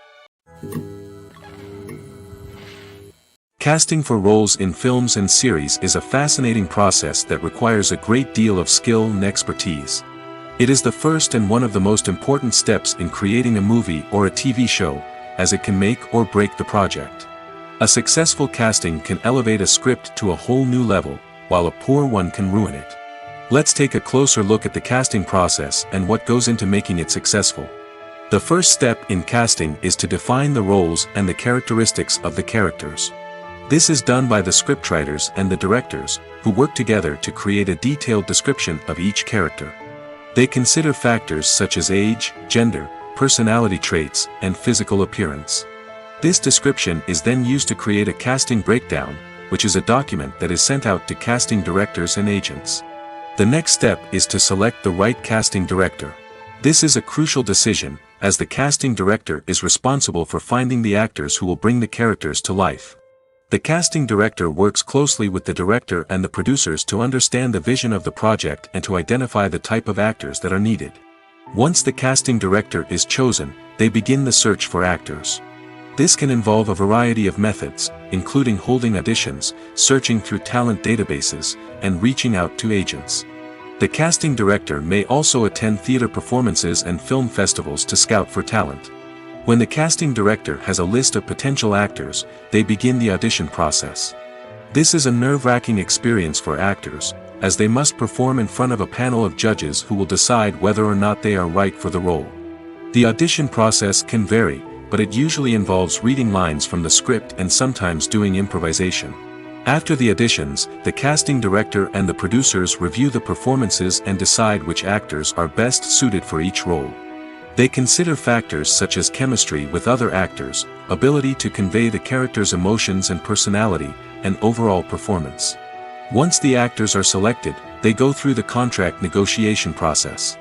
Speaker 1: Casting for roles in films and series is a fascinating process that requires a great deal of skill and expertise. It is the first and one of the most important steps in creating a movie or a TV show, as it can make or break the project. A successful casting can elevate a script to a whole new level, while a poor one can ruin it. Let's take a closer look at the casting process and what goes into making it successful. The first step in casting is to define the roles and the characteristics of the characters. This is done by the scriptwriters and the directors, who work together to create a detailed description of each character. They consider factors such as age, gender, personality traits, and physical appearance. This description is then used to create a casting breakdown, which is a document that is sent out to casting directors and agents. The next step is to select the right casting director. This is a crucial decision, as the casting director is responsible for finding the actors who will bring the characters to life. The casting director works closely with the director and the producers to understand the vision of the project and to identify the type of actors that are needed. Once the casting director is chosen, they begin the search for actors. This can involve a variety of methods, including holding auditions, searching through talent databases, and reaching out to agents. The casting director may also attend theater performances and film festivals to scout for talent. When the casting director has a list of potential actors, they begin the audition process. This is a nerve-wracking experience for actors, as they must perform in front of a panel of judges who will decide whether or not they are right for the role. The audition process can vary, but it usually involves reading lines from the script and sometimes doing improvisation. After the auditions, the casting director and the producers review the performances and decide which actors are best suited for each role. They consider factors such as chemistry with other actors, ability to convey the character's emotions and personality, and overall performance. Once the actors are selected, they go through the contract negotiation process.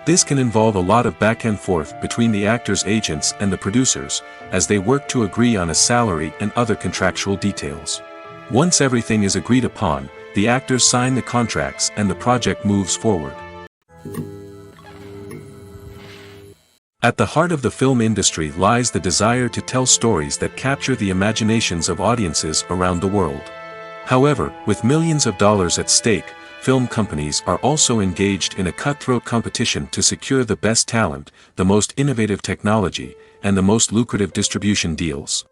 Speaker 1: This can involve a lot of back and forth between the actors' agents and the producers, as they work to agree on a salary and other contractual details. Once everything is agreed upon, the actors sign the contracts and the project moves forward. At the heart of the film industry lies the desire to tell stories that capture the imaginations of audiences around the world. However, with millions of dollars at stake, film companies are also engaged in a cutthroat competition to secure the best talent, the most innovative technology, and the most lucrative distribution deals.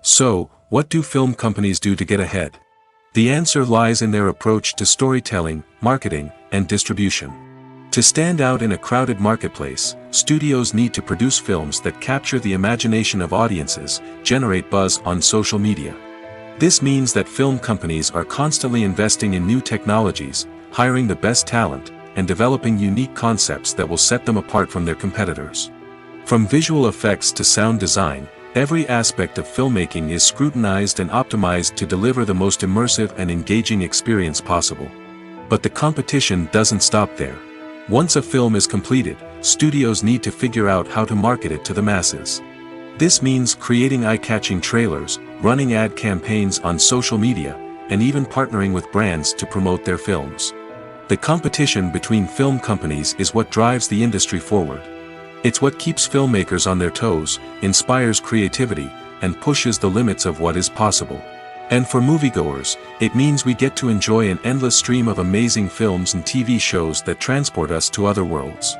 Speaker 1: So, what do film companies do to get ahead? The answer lies in their approach to storytelling, marketing, and distribution. To stand out in a crowded marketplace, studios need to produce films that capture the imagination of audiences, generate buzz on social media. This means that film companies are constantly investing in new technologies, hiring the best talent, and developing unique concepts that will set them apart from their competitors. From visual effects to sound design, every aspect of filmmaking is scrutinized and optimized to deliver the most immersive and engaging experience possible. But the competition doesn't stop there. Once a film is completed, studios need to figure out how to market it to the masses. This means creating eye-catching trailers, running ad campaigns on social media, and even partnering with brands to promote their films. The competition between film companies is what drives the industry forward. It's what keeps filmmakers on their toes, inspires creativity, and pushes the limits of what is possible. And for moviegoers, it means we get to enjoy an endless stream of amazing films and TV shows that transport us to other worlds.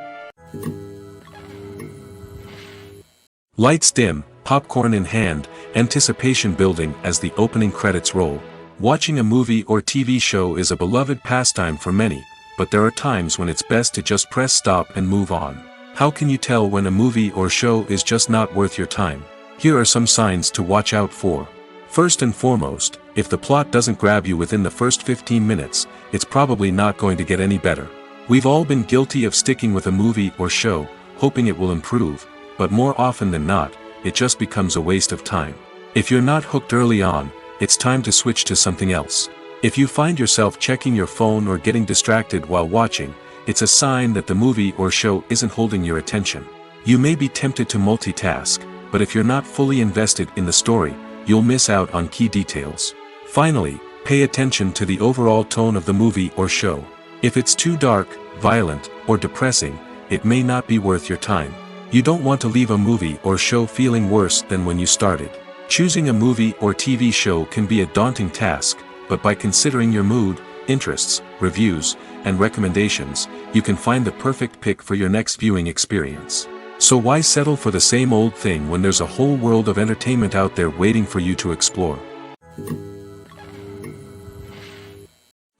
Speaker 1: Lights dim, popcorn in hand, anticipation building as the opening credits roll. Watching a movie or TV show is a beloved pastime for many, but there are times when it's best to just press stop and move on. How can you tell when a movie or show is just not worth your time? Here are some signs to watch out for. First and foremost, if the plot doesn't grab you within the first 15 minutes, it's probably not going to get any better. We've all been guilty of sticking with a movie or show, hoping it will improve, but more often than not, it just becomes a waste of time. If you're not hooked early on, it's time to switch to something else. If you find yourself checking your phone or getting distracted while watching, it's a sign that the movie or show isn't holding your attention. You may be tempted to multitask, but if you're not fully invested in the story, you'll miss out on key details. Finally, pay attention to the overall tone of the movie or show. If it's too dark, violent, or depressing, it may not be worth your time. You don't want to leave a movie or show feeling worse than when you started. Choosing a movie or TV show can be a daunting task, but by considering your mood, interests, reviews, and recommendations, you can find the perfect pick for your next viewing experience. So why settle for the same old thing when there's a whole world of entertainment out there waiting for you to explore?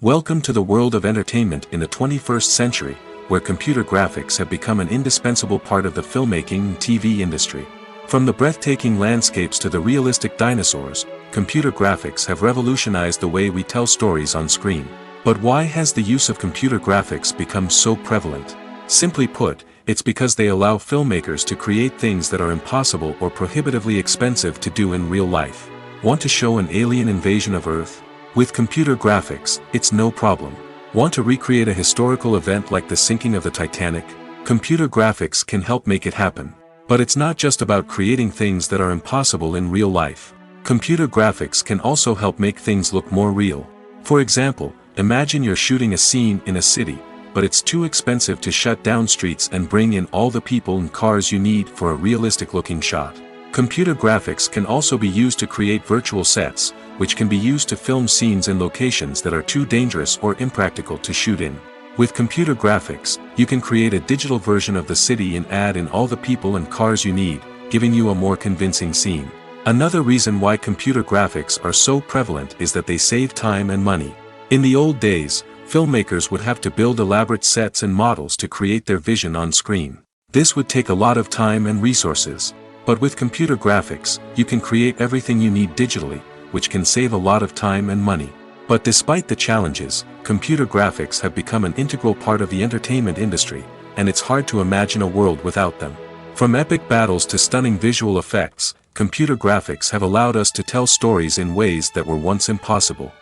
Speaker 1: Welcome to the world of entertainment in the 21st century, where computer graphics have become an indispensable part of the filmmaking and TV industry. From the breathtaking landscapes to the realistic dinosaurs, computer graphics have revolutionized the way we tell stories on screen. But why has the use of computer graphics become so prevalent? Simply put, it's because they allow filmmakers to create things that are impossible or prohibitively expensive to do in real life. Want to show an alien invasion of Earth? With computer graphics, it's no problem. Want to recreate a historical event like the sinking of the Titanic? Computer graphics can help make it happen. But it's not just about creating things that are impossible in real life. Computer graphics can also help make things look more real. For example, imagine you're shooting a scene in a city, but it's too expensive to shut down streets and bring in all the people and cars you need for a realistic-looking shot. Computer graphics can also be used to create virtual sets, which can be used to film scenes in locations that are too dangerous or impractical to shoot in. With computer graphics, you can create a digital version of the city and add in all the people and cars you need, giving you a more convincing scene. Another reason why computer graphics are so prevalent is that they save time and money. In the old days, filmmakers would have to build elaborate sets and models to create their vision on screen. This would take a lot of time and resources. But with computer graphics, you can create everything you need digitally, which can save a lot of time and money. But despite the challenges, computer graphics have become an integral part of the entertainment industry, and it's hard to imagine a world without them. From epic battles to stunning visual effects, computer graphics have allowed us to tell stories in ways that were once impossible.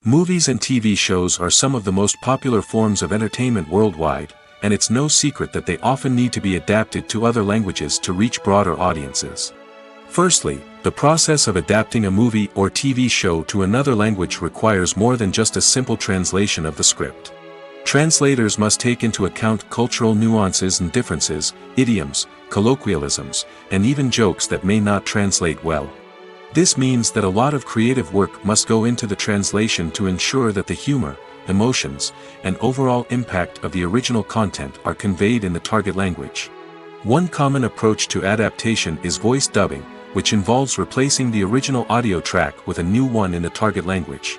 Speaker 1: Movies and TV shows are some of the most popular forms of entertainment worldwide, and it's no secret that they often need to be adapted to other languages to reach broader audiences. Firstly, the process of adapting a movie or TV show to another language requires more than just a simple translation of the script. Translators must take into account cultural nuances and differences, idioms, colloquialisms, and even jokes that may not translate well. This means that a lot of creative work must go into the translation to ensure that the humor, emotions, and overall impact of the original content are conveyed in the target language. One common approach to adaptation is voice dubbing, which involves replacing the original audio track with a new one in the target language.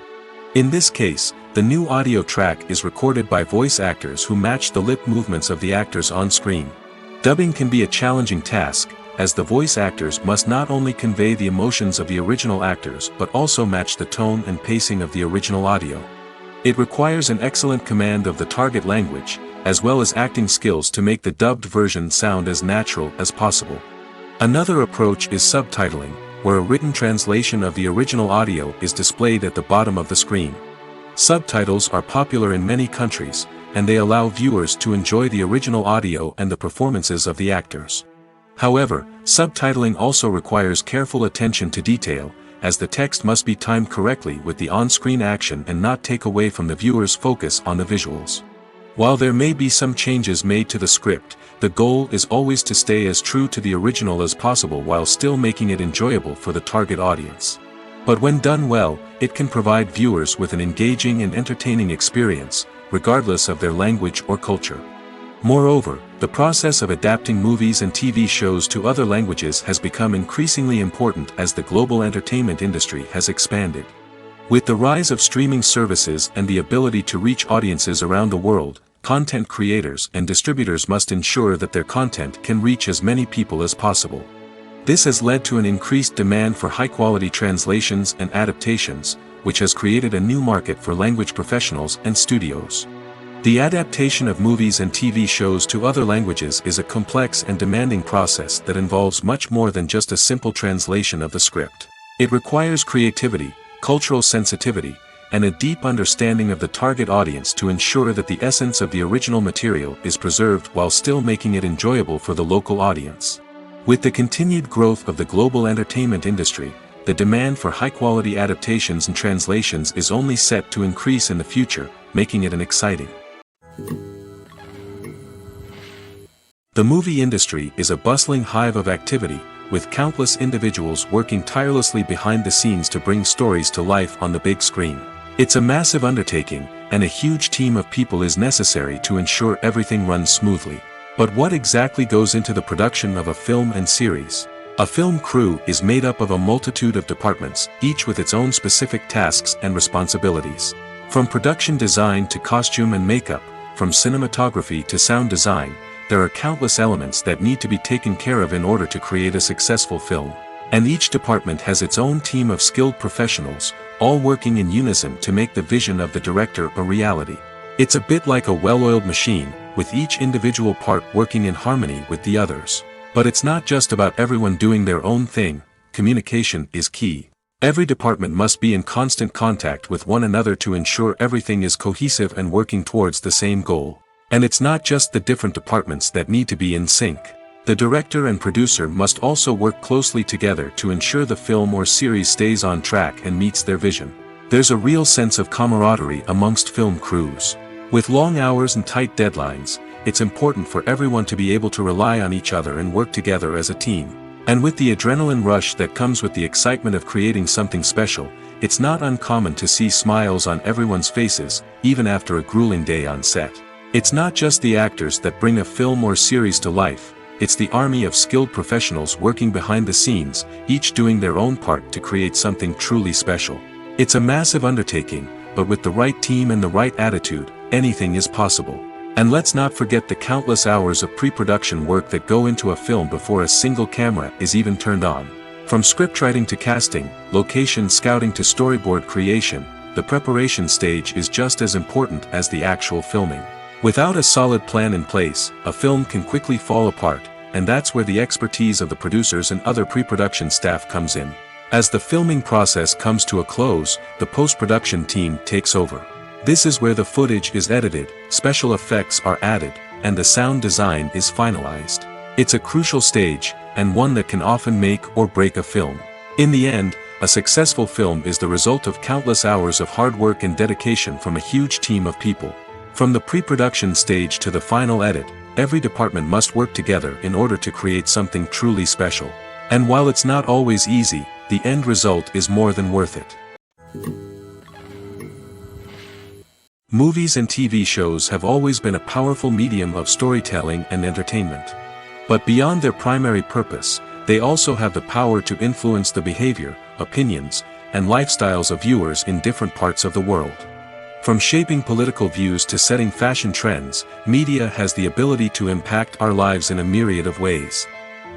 Speaker 1: In this case, the new audio track is recorded by voice actors who match the lip movements of the actors on screen. Dubbing can be a challenging task, as the voice actors must not only convey the emotions of the original actors but also match the tone and pacing of the original audio. It requires an excellent command of the target language, as well as acting skills to make the dubbed version sound as natural as possible. Another approach is subtitling, where a written translation of the original audio is displayed at the bottom of the screen. Subtitles are popular in many countries, and they allow viewers to enjoy the original audio and the performances of the actors. However, subtitling also requires careful attention to detail, as the text must be timed correctly with the on-screen action and not take away from the viewer's focus on the visuals. While there may be some changes made to the script, the goal is always to stay as true to the original as possible while still making it enjoyable for the target audience. But when done well, it can provide viewers with an engaging and entertaining experience, regardless of their language or culture. Moreover, the process of adapting movies and TV shows to other languages has become increasingly important as the global entertainment industry has expanded. With the rise of streaming services and the ability to reach audiences around the world, content creators and distributors must ensure that their content can reach as many people as possible. This has led to an increased demand for high-quality translations and adaptations, which has created a new market for language professionals and studios. The adaptation of movies and TV shows to other languages is a complex and demanding process that involves much more than just a simple translation of the script. It requires creativity, cultural sensitivity, and a deep understanding of the target audience to ensure that the essence of the original material is preserved while still making it enjoyable for the local audience. With the continued growth of the global entertainment industry, the demand for high-quality adaptations and translations is only set to increase in the future, making it an exciting. The movie industry is a bustling hive of activity, with countless individuals working tirelessly behind the scenes to bring stories to life on the big screen. It's a massive undertaking, and a huge team of people is necessary to ensure everything runs smoothly. But what exactly goes into the production of a film and series? A film crew is made up of a multitude of departments, each with its own specific tasks and responsibilities. From production design to costume and makeup, from cinematography to sound design, there are countless elements that need to be taken care of in order to create a successful film. And each department has its own team of skilled professionals, all working in unison to make the vision of the director a reality. It's a bit like a well-oiled machine, with each individual part working in harmony with the others. But it's not just about everyone doing their own thing. Communication is key. Every department must be in constant contact with one another to ensure everything is cohesive and working towards the same goal. And it's not just the different departments that need to be in sync. The director and producer must also work closely together to ensure the film or series stays on track and meets their vision. There's a real sense of camaraderie amongst film crews. With long hours and tight deadlines, it's important for everyone to be able to rely on each other and work together as a team. And with the adrenaline rush that comes with the excitement of creating something special, it's not uncommon to see smiles on everyone's faces, even after a grueling day on set. It's not just the actors that bring a film or series to life, it's the army of skilled professionals working behind the scenes, each doing their own part to create something truly special. It's a massive undertaking, but with the right team and the right attitude, anything is possible. And let's not forget the countless hours of pre-production work that go into a film before a single camera is even turned on. From scriptwriting to casting, location scouting to storyboard creation, the preparation stage is just as important as the actual filming. Without a solid plan in place, a film can quickly fall apart, and that's where the expertise of the producers and other pre-production staff comes in. As the filming process comes to a close, the post-production team takes over. This is where the footage is edited, special effects are added, and the sound design is finalized. It's a crucial stage, and one that can often make or break a film. In the end, a successful film is the result of countless hours of hard work and dedication from a huge team of people. From the pre-production stage to the final edit, every department must work together in order to create something truly special. And while it's not always easy, the end result is more than worth it. Movies and TV shows have always been a powerful medium of storytelling and entertainment. But beyond their primary purpose, they also have the power to influence the behavior, opinions, and lifestyles of viewers in different parts of the world. From shaping political views to setting fashion trends, media has the ability to impact our lives in a myriad of ways.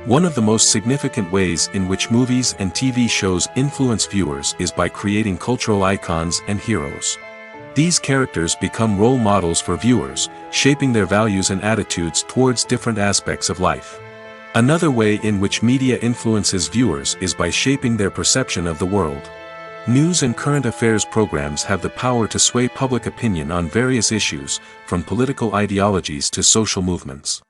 Speaker 1: One of the most significant ways in which movies and TV shows influence viewers is by creating cultural icons and heroes. These characters become role models for viewers, shaping their values and attitudes towards different aspects of life. Another way in which media influences viewers is by shaping their perception of the world. News and current affairs programs have the power to sway public opinion on various issues, from political ideologies to social movements.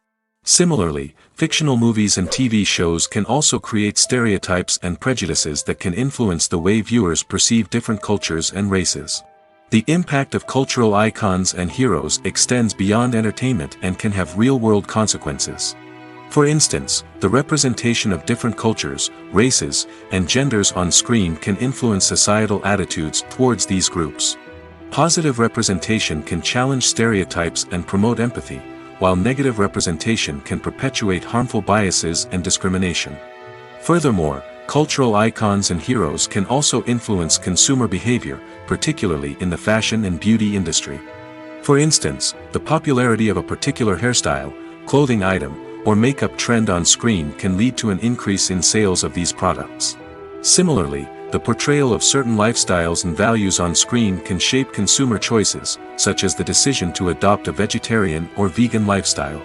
Speaker 1: Similarly, fictional movies and TV shows can also create stereotypes and prejudices that can influence the way viewers perceive different cultures and races. The impact of cultural icons and heroes extends beyond entertainment and can have real-world consequences. For instance, the representation of different cultures, races, and genders on screen can influence societal attitudes towards these groups. Positive representation can challenge stereotypes and promote empathy, while negative representation can perpetuate harmful biases and discrimination. Furthermore, cultural icons and heroes can also influence consumer behavior, particularly in the fashion and beauty industry. For instance, the popularity of a particular hairstyle, clothing item, or makeup trend on screen can lead to an increase in sales of these products. Similarly, the portrayal of certain lifestyles and values on screen can shape consumer choices, such as the decision to adopt a vegetarian or vegan lifestyle.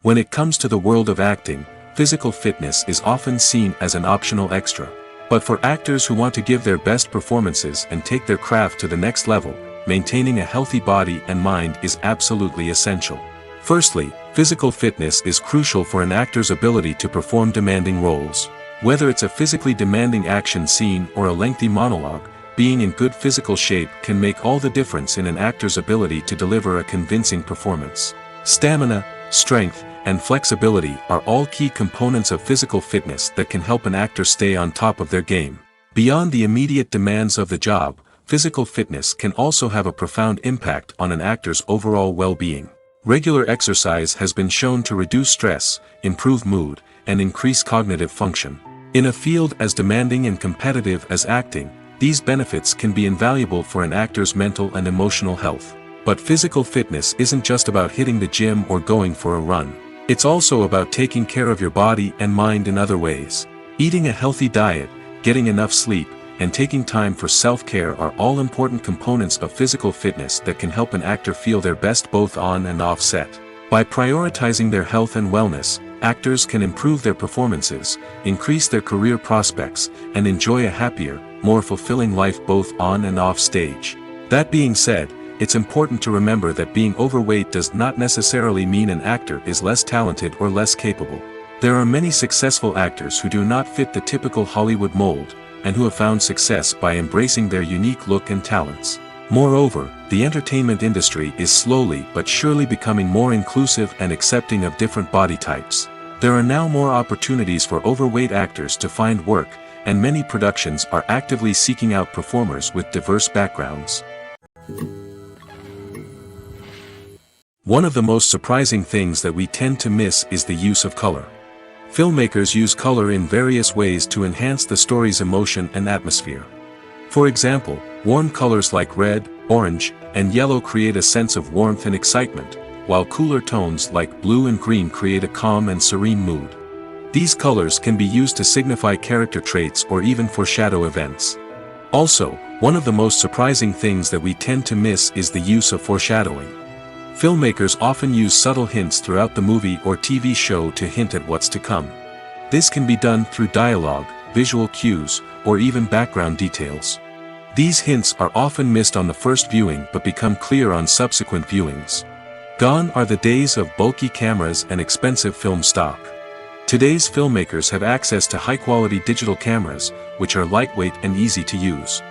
Speaker 1: When it comes to the world of acting, physical fitness is often seen as an optional extra. But for actors who want to give their best performances and take their craft to the next level, maintaining a healthy body and mind is absolutely essential. Firstly, physical fitness is crucial for an actor's ability to perform demanding roles. Whether it's a physically demanding action scene or a lengthy monologue, being in good physical shape can make all the difference in an actor's ability to deliver a convincing performance. Stamina, strength, and flexibility are all key components of physical fitness that can help an actor stay on top of their game. Beyond the immediate demands of the job, physical fitness can also have a profound impact on an actor's overall well-being. Regular exercise has been shown to reduce stress, improve mood, and increase cognitive function. In a field as demanding and competitive as acting, these benefits can be invaluable for an actor's mental and emotional health. But physical fitness isn't just about hitting the gym or going for a run. It's also about taking care of your body and mind in other ways. Eating a healthy diet, getting enough sleep, and taking time for self-care are all important components of physical fitness that can help an actor feel their best both on and off set. By prioritizing their health and wellness, actors can improve their performances, increase their career prospects, and enjoy a happier, more fulfilling life both on and off stage. That being said, it's important to remember that being overweight does not necessarily mean an actor is less talented or less capable. There are many successful actors who do not fit the typical Hollywood mold, and who have found success by embracing their unique look and talents. Moreover, the entertainment industry is slowly but surely becoming more inclusive and accepting of different body types. There are now more opportunities for overweight actors to find work, and many productions are actively seeking out performers with diverse backgrounds. One of the most surprising things that we tend to miss is the use of color. Filmmakers use color in various ways to enhance the story's emotion and atmosphere. For example, warm colors like red, orange, and yellow create a sense of warmth and excitement, while cooler tones like blue and green create a calm and serene mood. These colors can be used to signify character traits or even foreshadow events. Also, one of the most surprising things that we tend to miss is the use of foreshadowing. Filmmakers often use subtle hints throughout the movie or TV show to hint at what's to come. This can be done through dialogue, visual cues, or even background details. These hints are often missed on the first viewing but become clear on subsequent viewings. Gone are the days of bulky cameras and expensive film stock. Today's filmmakers have access to high-quality digital cameras, which are lightweight and easy to use.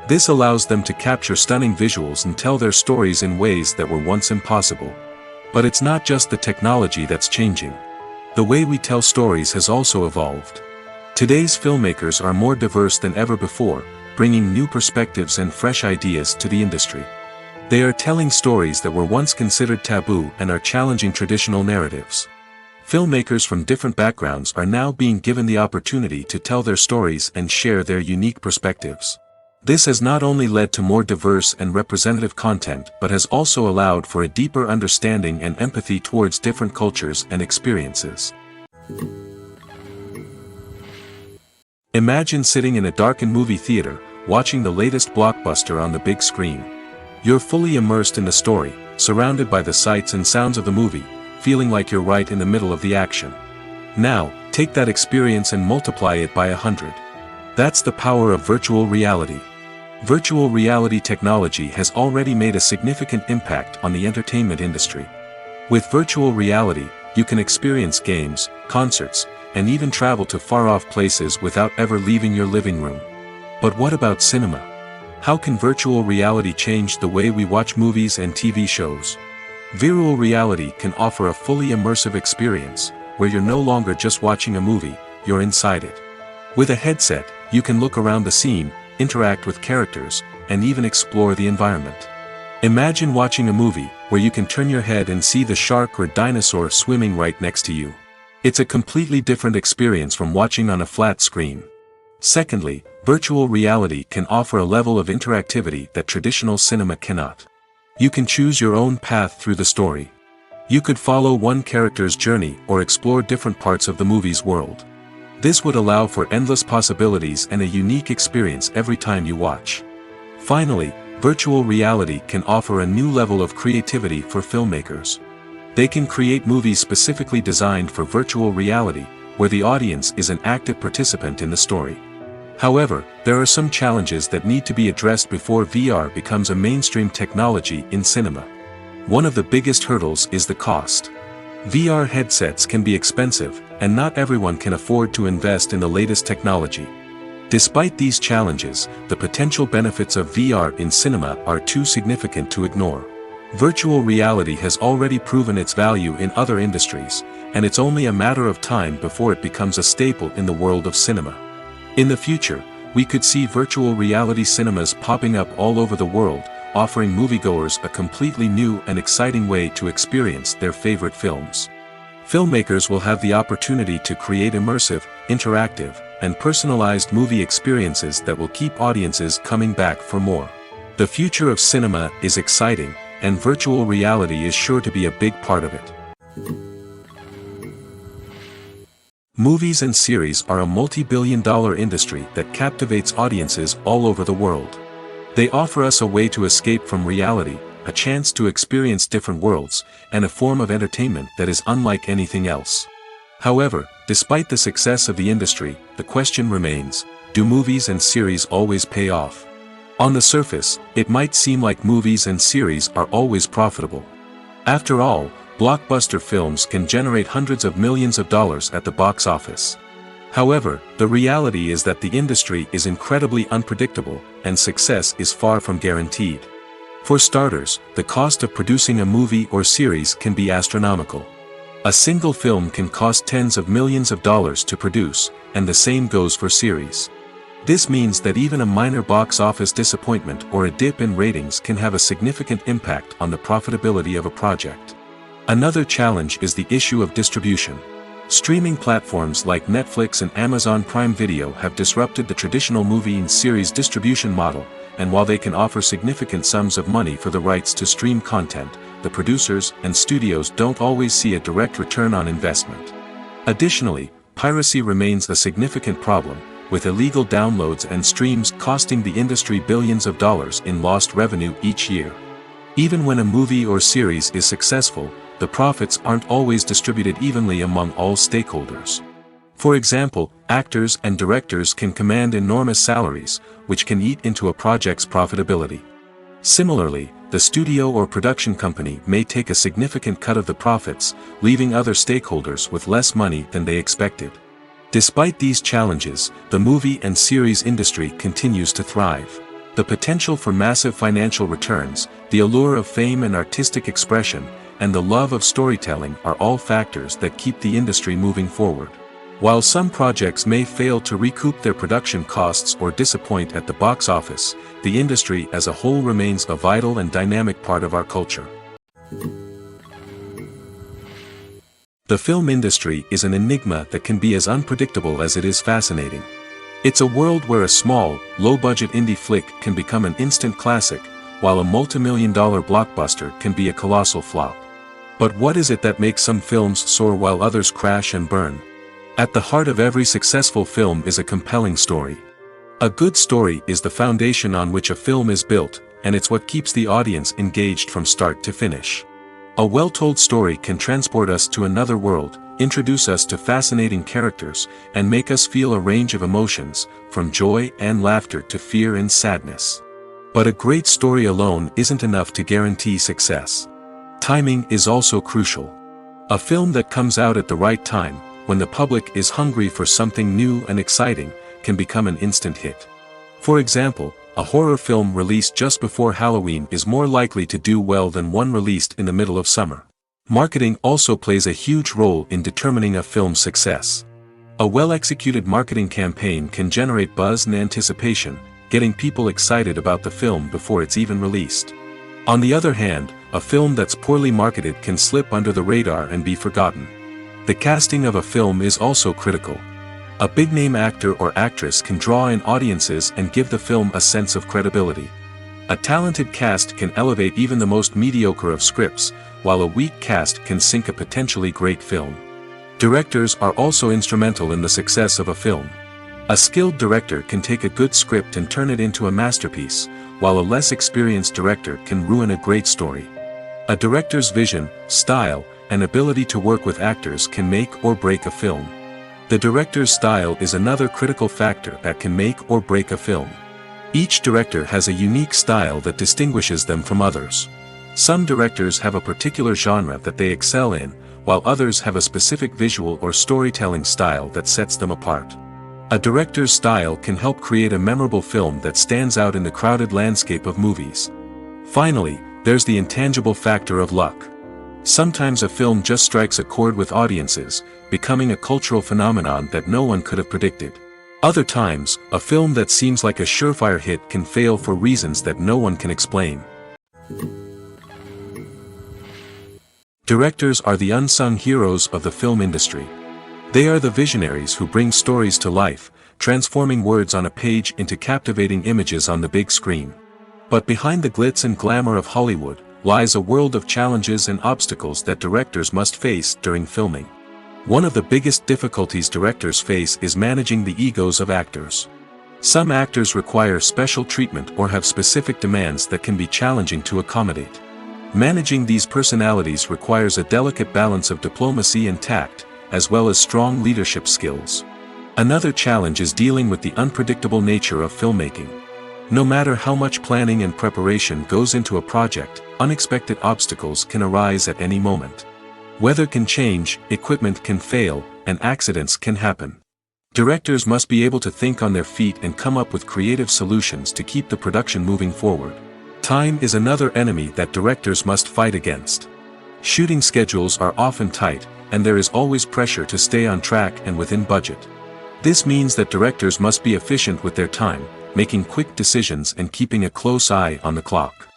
Speaker 1: This allows them to capture stunning visuals and tell their stories in ways that were once impossible. But it's not just the technology that's changing. The way we tell stories has also evolved. Today's filmmakers are more diverse than ever before, bringing new perspectives and fresh ideas to the industry. They are telling stories that were once considered taboo and are challenging traditional narratives. Filmmakers from different backgrounds are now being given the opportunity to tell their stories and share their unique perspectives. This has not only led to more diverse and representative content but has also allowed for a deeper understanding and empathy towards different cultures and experiences. Imagine sitting in a darkened movie theater, watching the latest blockbuster on the big screen. You're fully immersed in the story, surrounded by the sights and sounds of the movie, feeling like you're right in the middle of the action. Now, take that experience and multiply it by 100. That's the power of virtual reality. Virtual reality technology has already made a significant impact on the entertainment industry. With virtual reality, you can experience games, concerts, and even travel to far-off places without ever leaving your living room. But what about cinema? How can virtual reality change the way we watch movies and TV shows? Virtual reality can offer a fully immersive experience, where you're no longer just watching a movie, you're inside it. With a headset, you can look around the scene, interact with characters, and even explore the environment. Imagine watching a movie where you can turn your head and see the shark or dinosaur swimming right next to you. It's a completely different experience from watching on a flat screen. Secondly, virtual reality can offer a level of interactivity that traditional cinema cannot. You can choose your own path through the story. You could follow one character's journey or explore different parts of the movie's world. This would allow for endless possibilities and a unique experience every time you watch. Finally, virtual reality can offer a new level of creativity for filmmakers. They can create movies specifically designed for virtual reality, where the audience is an active participant in the story. However, there are some challenges that need to be addressed before VR becomes a mainstream technology in cinema. One of the biggest hurdles is the cost. VR headsets can be expensive, and not everyone can afford to invest in the latest technology. Despite these challenges, the potential benefits of VR in cinema are too significant to ignore. Virtual reality has already proven its value in other industries, and it's only a matter of time before it becomes a staple in the world of cinema. In the future, we could see virtual reality cinemas popping up all over the world, offering moviegoers a completely new and exciting way to experience their favorite films. Filmmakers will have the opportunity to create immersive, interactive, and personalized movie experiences that will keep audiences coming back for more. The future of cinema is exciting, and virtual reality is sure to be a big part of it. Movies and series are a multi-billion-dollar industry that captivates audiences all over the world. They offer us a way to escape from reality, a chance to experience different worlds, and a form of entertainment that is unlike anything else. However, despite the success of the industry, the question remains, do movies and series always pay off? On the surface, it might seem like movies and series are always profitable. After all, blockbuster films can generate hundreds of millions of dollars at the box office. However, the reality is that the industry is incredibly unpredictable, and success is far from guaranteed. For starters, the cost of producing a movie or series can be astronomical. A single film can cost tens of millions of dollars to produce, and the same goes for series. This means that even a minor box office disappointment or a dip in ratings can have a significant impact on the profitability of a project. Another challenge is the issue of distribution. Streaming platforms like Netflix and Amazon Prime Video have disrupted the traditional movie and series distribution model, and while they can offer significant sums of money for the rights to stream content, the producers and studios don't always see a direct return on investment. Additionally, piracy remains a significant problem, with illegal downloads and streams costing the industry billions of dollars in lost revenue each year. Even when a movie or series is successful, the profits aren't always distributed evenly among all stakeholders. For example, actors and directors can command enormous salaries, which can eat into a project's profitability. Similarly, the studio or production company may take a significant cut of the profits, leaving other stakeholders with less money than they expected. Despite these challenges, the movie and series industry continues to thrive. The potential for massive financial returns, the allure of fame and artistic expression, and the love of storytelling are all factors that keep the industry moving forward. While some projects may fail to recoup their production costs or disappoint at the box office, the industry as a whole remains a vital and dynamic part of our culture. The film industry is an enigma that can be as unpredictable as it is fascinating. It's a world where a small, low-budget indie flick can become an instant classic, while a multi-million-dollar blockbuster can be a colossal flop. But what is it that makes some films soar while others crash and burn? At the heart of every successful film is a compelling story. A good story is the foundation on which a film is built, and it's what keeps the audience engaged from start to finish. A well-told story can transport us to another world, introduce us to fascinating characters, and make us feel a range of emotions, from joy and laughter to fear and sadness. But a great story alone isn't enough to guarantee success. Timing is also crucial. A film that comes out at the right time, when the public is hungry for something new and exciting, can become an instant hit. For example, a horror film released just before Halloween is more likely to do well than one released in the middle of summer. Marketing also plays a huge role in determining a film's success. A well-executed marketing campaign can generate buzz and anticipation, getting people excited about the film before it's even released. On the other hand, a film that's poorly marketed can slip under the radar and be forgotten. The casting of a film is also critical. A big-name actor or actress can draw in audiences and give the film a sense of credibility. A talented cast can elevate even the most mediocre of scripts, while a weak cast can sink a potentially great film. Directors are also instrumental in the success of a film. A skilled director can take a good script and turn it into a masterpiece, while a less experienced director can ruin a great story. A director's vision, style, and ability to work with actors can make or break a film. The director's style is another critical factor that can make or break a film. Each director has a unique style that distinguishes them from others. Some directors have a particular genre that they excel in, while others have a specific visual or storytelling style that sets them apart. A director's style can help create a memorable film that stands out in the crowded landscape of movies. Finally, there's the intangible factor of luck. Sometimes a film just strikes a chord with audiences, becoming a cultural phenomenon that no one could have predicted. Other times, a film that seems like a surefire hit can fail for reasons that no one can explain. Directors are the unsung heroes of the film industry. They are the visionaries who bring stories to life, transforming words on a page into captivating images on the big screen. But behind the glitz and glamour of Hollywood, lies a world of challenges and obstacles that directors must face during filming. One of the biggest difficulties directors face is managing the egos of actors. Some actors require special treatment or have specific demands that can be challenging to accommodate. Managing these personalities requires a delicate balance of diplomacy and tact, as well as strong leadership skills. Another challenge is dealing with the unpredictable nature of filmmaking. No matter how much planning and preparation goes into a project, unexpected obstacles can arise at any moment. Weather can change, equipment can fail, and accidents can happen. Directors must be able to think on their feet and come up with creative solutions to keep the production moving forward. Time is another enemy that directors must fight against. Shooting schedules are often tight, and there is always pressure to stay on track and within budget. This means that directors must be efficient with their time, making quick decisions and keeping a close eye on the clock.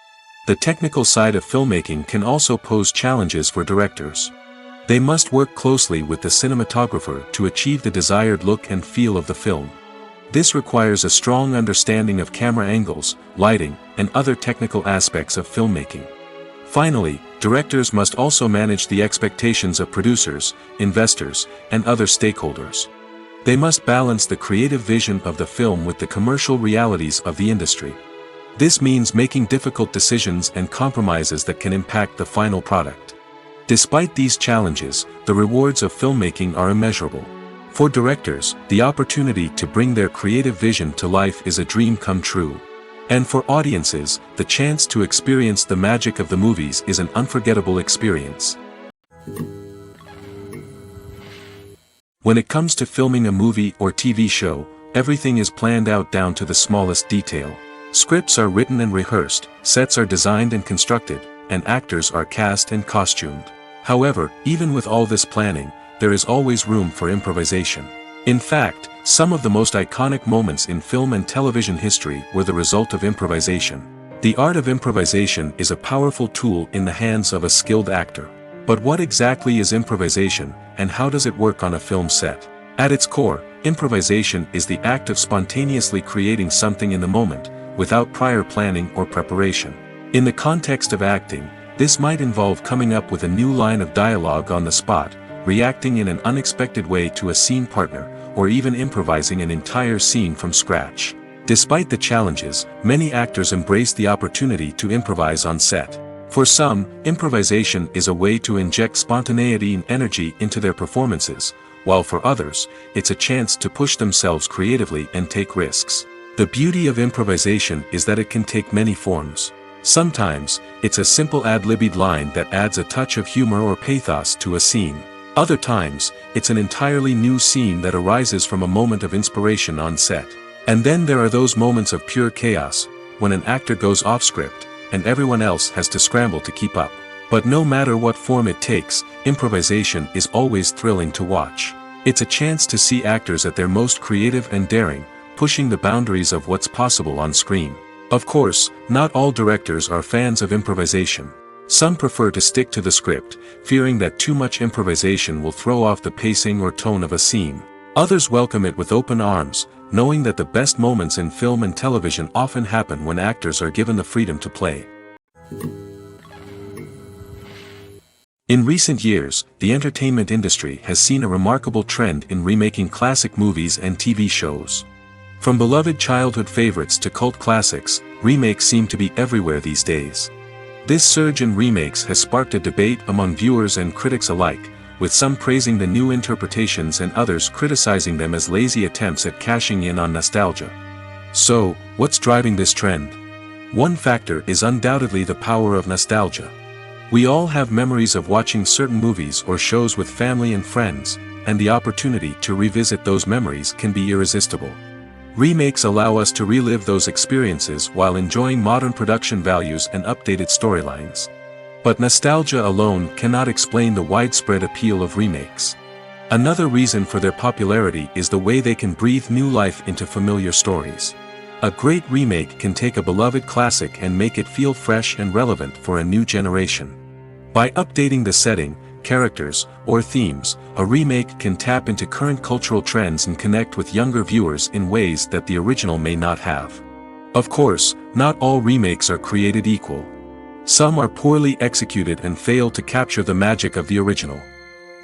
Speaker 1: The technical side of filmmaking can also pose challenges for directors. They must work closely with the cinematographer to achieve the desired look and feel of the film. This requires a strong understanding of camera angles, lighting, and other technical aspects of filmmaking. Finally, directors must also manage the expectations of producers, investors, and other stakeholders. They must balance the creative vision of the film with the commercial realities of the industry. This means making difficult decisions and compromises that can impact the final product. Despite these challenges, the rewards of filmmaking are immeasurable. For directors, the opportunity to bring their creative vision to life is a dream come true. And for audiences, the chance to experience the magic of the movies is an unforgettable experience. When it comes to filming a movie or TV show, everything is planned out down to the smallest detail. Scripts are written and rehearsed, sets are designed and constructed, and actors are cast and costumed. However, even with all this planning, there is always room for improvisation. In fact, some of the most iconic moments in film and television history were the result of improvisation. The art of improvisation is a powerful tool in the hands of a skilled actor. But what exactly is improvisation, and how does it work on a film set? At its core, improvisation is the act of spontaneously creating something in the moment, without prior planning or preparation. In the context of acting, this might involve coming up with a new line of dialogue on the spot, reacting in an unexpected way to a scene partner, or even improvising an entire scene from scratch. Despite the challenges, many actors embrace the opportunity to improvise on set. For some, improvisation is a way to inject spontaneity and energy into their performances, while for others, it's a chance to push themselves creatively and take risks. The beauty of improvisation is that it can take many forms. Sometimes, it's a simple ad-libbed line that adds a touch of humor or pathos to a scene. Other times, it's an entirely new scene that arises from a moment of inspiration on set. And then there are those moments of pure chaos, when an actor goes off script, and everyone else has to scramble to keep up. But no matter what form it takes, improvisation is always thrilling to watch. It's a chance to see actors at their most creative and daring, pushing the boundaries of what's possible on screen. Of course, not all directors are fans of improvisation. Some prefer to stick to the script, fearing that too much improvisation will throw off the pacing or tone of a scene. Others welcome it with open arms, knowing that the best moments in film and television often happen when actors are given the freedom to play. In recent years, the entertainment industry has seen a remarkable trend in remaking classic movies and TV shows. From beloved childhood favorites to cult classics, remakes seem to be everywhere these days. This surge in remakes has sparked a debate among viewers and critics alike, with some praising the new interpretations and others criticizing them as lazy attempts at cashing in on nostalgia. So, what's driving this trend? One factor is undoubtedly the power of nostalgia. We all have memories of watching certain movies or shows with family and friends, and the opportunity to revisit those memories can be irresistible. Remakes allow us to relive those experiences while enjoying modern production values and updated storylines. But nostalgia alone cannot explain the widespread appeal of remakes. Another reason for their popularity is the way they can breathe new life into familiar stories. A great remake can take a beloved classic and make it feel fresh and relevant for a new generation. By updating the setting, characters, or themes, a remake can tap into current cultural trends and connect with younger viewers in ways that the original may not have. Of course, not all remakes are created equal. Some are poorly executed and fail to capture the magic of the original.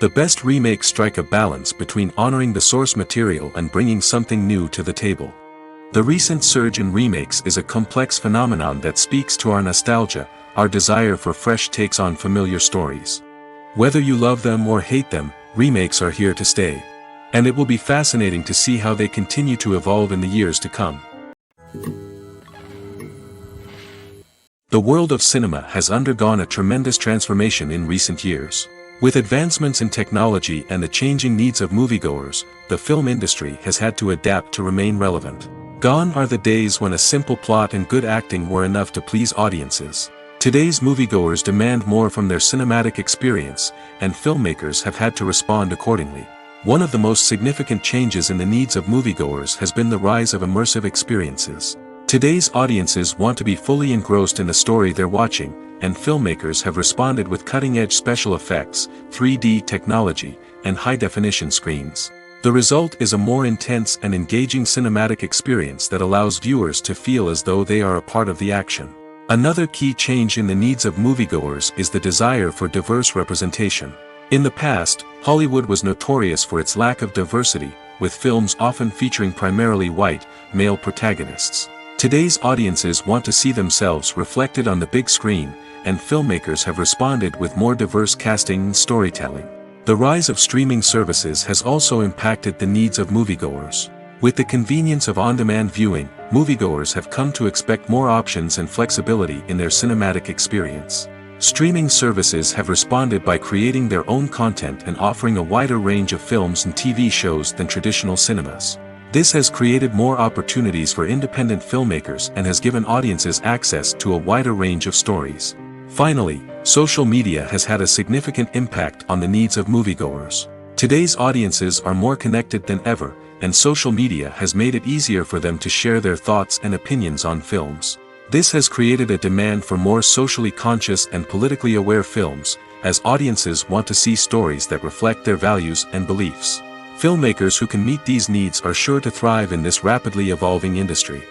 Speaker 1: The best remakes strike a balance between honoring the source material and bringing something new to the table. The recent surge in remakes is a complex phenomenon that speaks to our nostalgia, our desire for fresh takes on familiar stories. Whether you love them or hate them, remakes are here to stay. And it will be fascinating to see how they continue to evolve in the years to come. The world of cinema has undergone a tremendous transformation in recent years. With advancements in technology and the changing needs of moviegoers, the film industry has had to adapt to remain relevant. Gone are the days when a simple plot and good acting were enough to please audiences. Today's moviegoers demand more from their cinematic experience, and filmmakers have had to respond accordingly. One of the most significant changes in the needs of moviegoers has been the rise of immersive experiences. Today's audiences want to be fully engrossed in the story they're watching, and filmmakers have responded with cutting-edge special effects, 3D technology, and high-definition screens. The result is a more intense and engaging cinematic experience that allows viewers to feel as though they are a part of the action. Another key change in the needs of moviegoers is the desire for diverse representation. In the past, Hollywood was notorious for its lack of diversity, with films often featuring primarily white, male protagonists. Today's audiences want to see themselves reflected on the big screen, and filmmakers have responded with more diverse casting and storytelling. The rise of streaming services has also impacted the needs of moviegoers. With the convenience of on-demand viewing, moviegoers have come to expect more options and flexibility in their cinematic experience. Streaming services have responded by creating their own content and offering a wider range of films and TV shows than traditional cinemas. This has created more opportunities for independent filmmakers and has given audiences access to a wider range of stories. Finally, social media has had a significant impact on the needs of moviegoers. Today's audiences are more connected than ever, and social media has made it easier for them to share their thoughts and opinions on films. This has created a demand for more socially conscious and politically aware films, as audiences want to see stories that reflect their values and beliefs. Filmmakers who can meet these needs are sure to thrive in this rapidly evolving industry.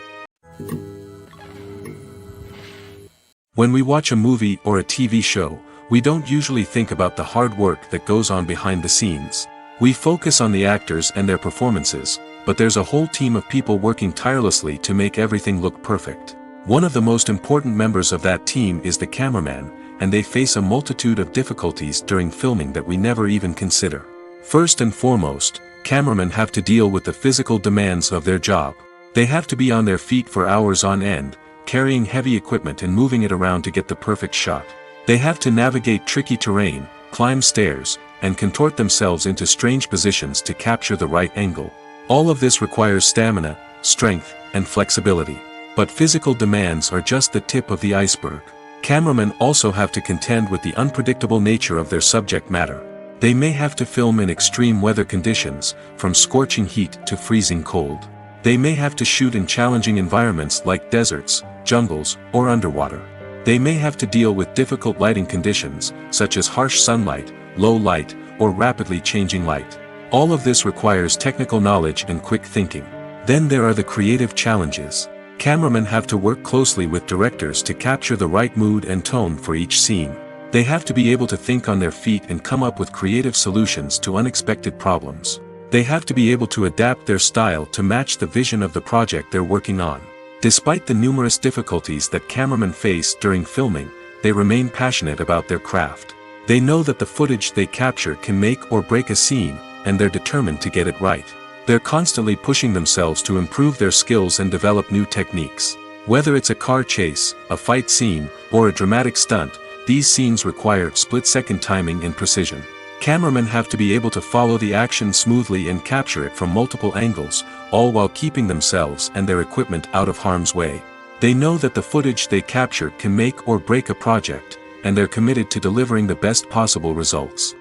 Speaker 1: When we watch a movie or a TV show, we don't usually think about the hard work that goes on behind the scenes. We focus on the actors and their performances, but there's a whole team of people working tirelessly to make everything look perfect. One of the most important members of that team is the cameraman, and they face a multitude of difficulties during filming that we never even consider. First and foremost, cameramen have to deal with the physical demands of their job. They have to be on their feet for hours on end, carrying heavy equipment and moving it around to get the perfect shot. They have to navigate tricky terrain, climb stairs, and contort themselves into strange positions to capture the right angle. All of this requires stamina, strength, and flexibility. But physical demands are just the tip of the iceberg. Cameramen also have to contend with the unpredictable nature of their subject matter. They may have to film in extreme weather conditions, from scorching heat to freezing cold. They may have to shoot in challenging environments like deserts, jungles, or underwater. They may have to deal with difficult lighting conditions, such as harsh sunlight, low light, or rapidly changing light. All of this requires technical knowledge and quick thinking. Then there are the creative challenges. Cameramen have to work closely with directors to capture the right mood and tone for each scene. They have to be able to think on their feet and come up with creative solutions to unexpected problems. They have to be able to adapt their style to match the vision of the project they're working on. Despite the numerous difficulties that cameramen face during filming, they remain passionate about their craft. They know that the footage they capture can make or break a scene, and they're determined to get it right. They're constantly pushing themselves to improve their skills and develop new techniques. Whether it's a car chase, a fight scene, or a dramatic stunt, these scenes require split-second timing and precision. Cameramen have to be able to follow the action smoothly and capture it from multiple angles, all while keeping themselves and their equipment out of harm's way. They know that the footage they capture can make or break a project, and they're committed to delivering the best possible results.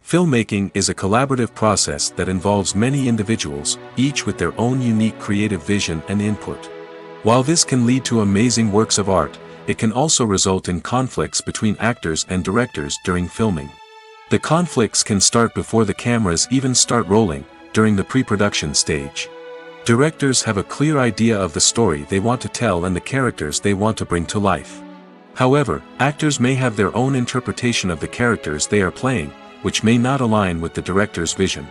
Speaker 1: Filmmaking is a collaborative process that involves many individuals, each with their own unique creative vision and input. While this can lead to amazing works of art, it can also result in conflicts between actors and directors during filming. The conflicts can start before the cameras even start rolling, during the pre-production stage. Directors have a clear idea of the story they want to tell and the characters they want to bring to life. However, actors may have their own interpretation of the characters they are playing, which may not align with the director's vision.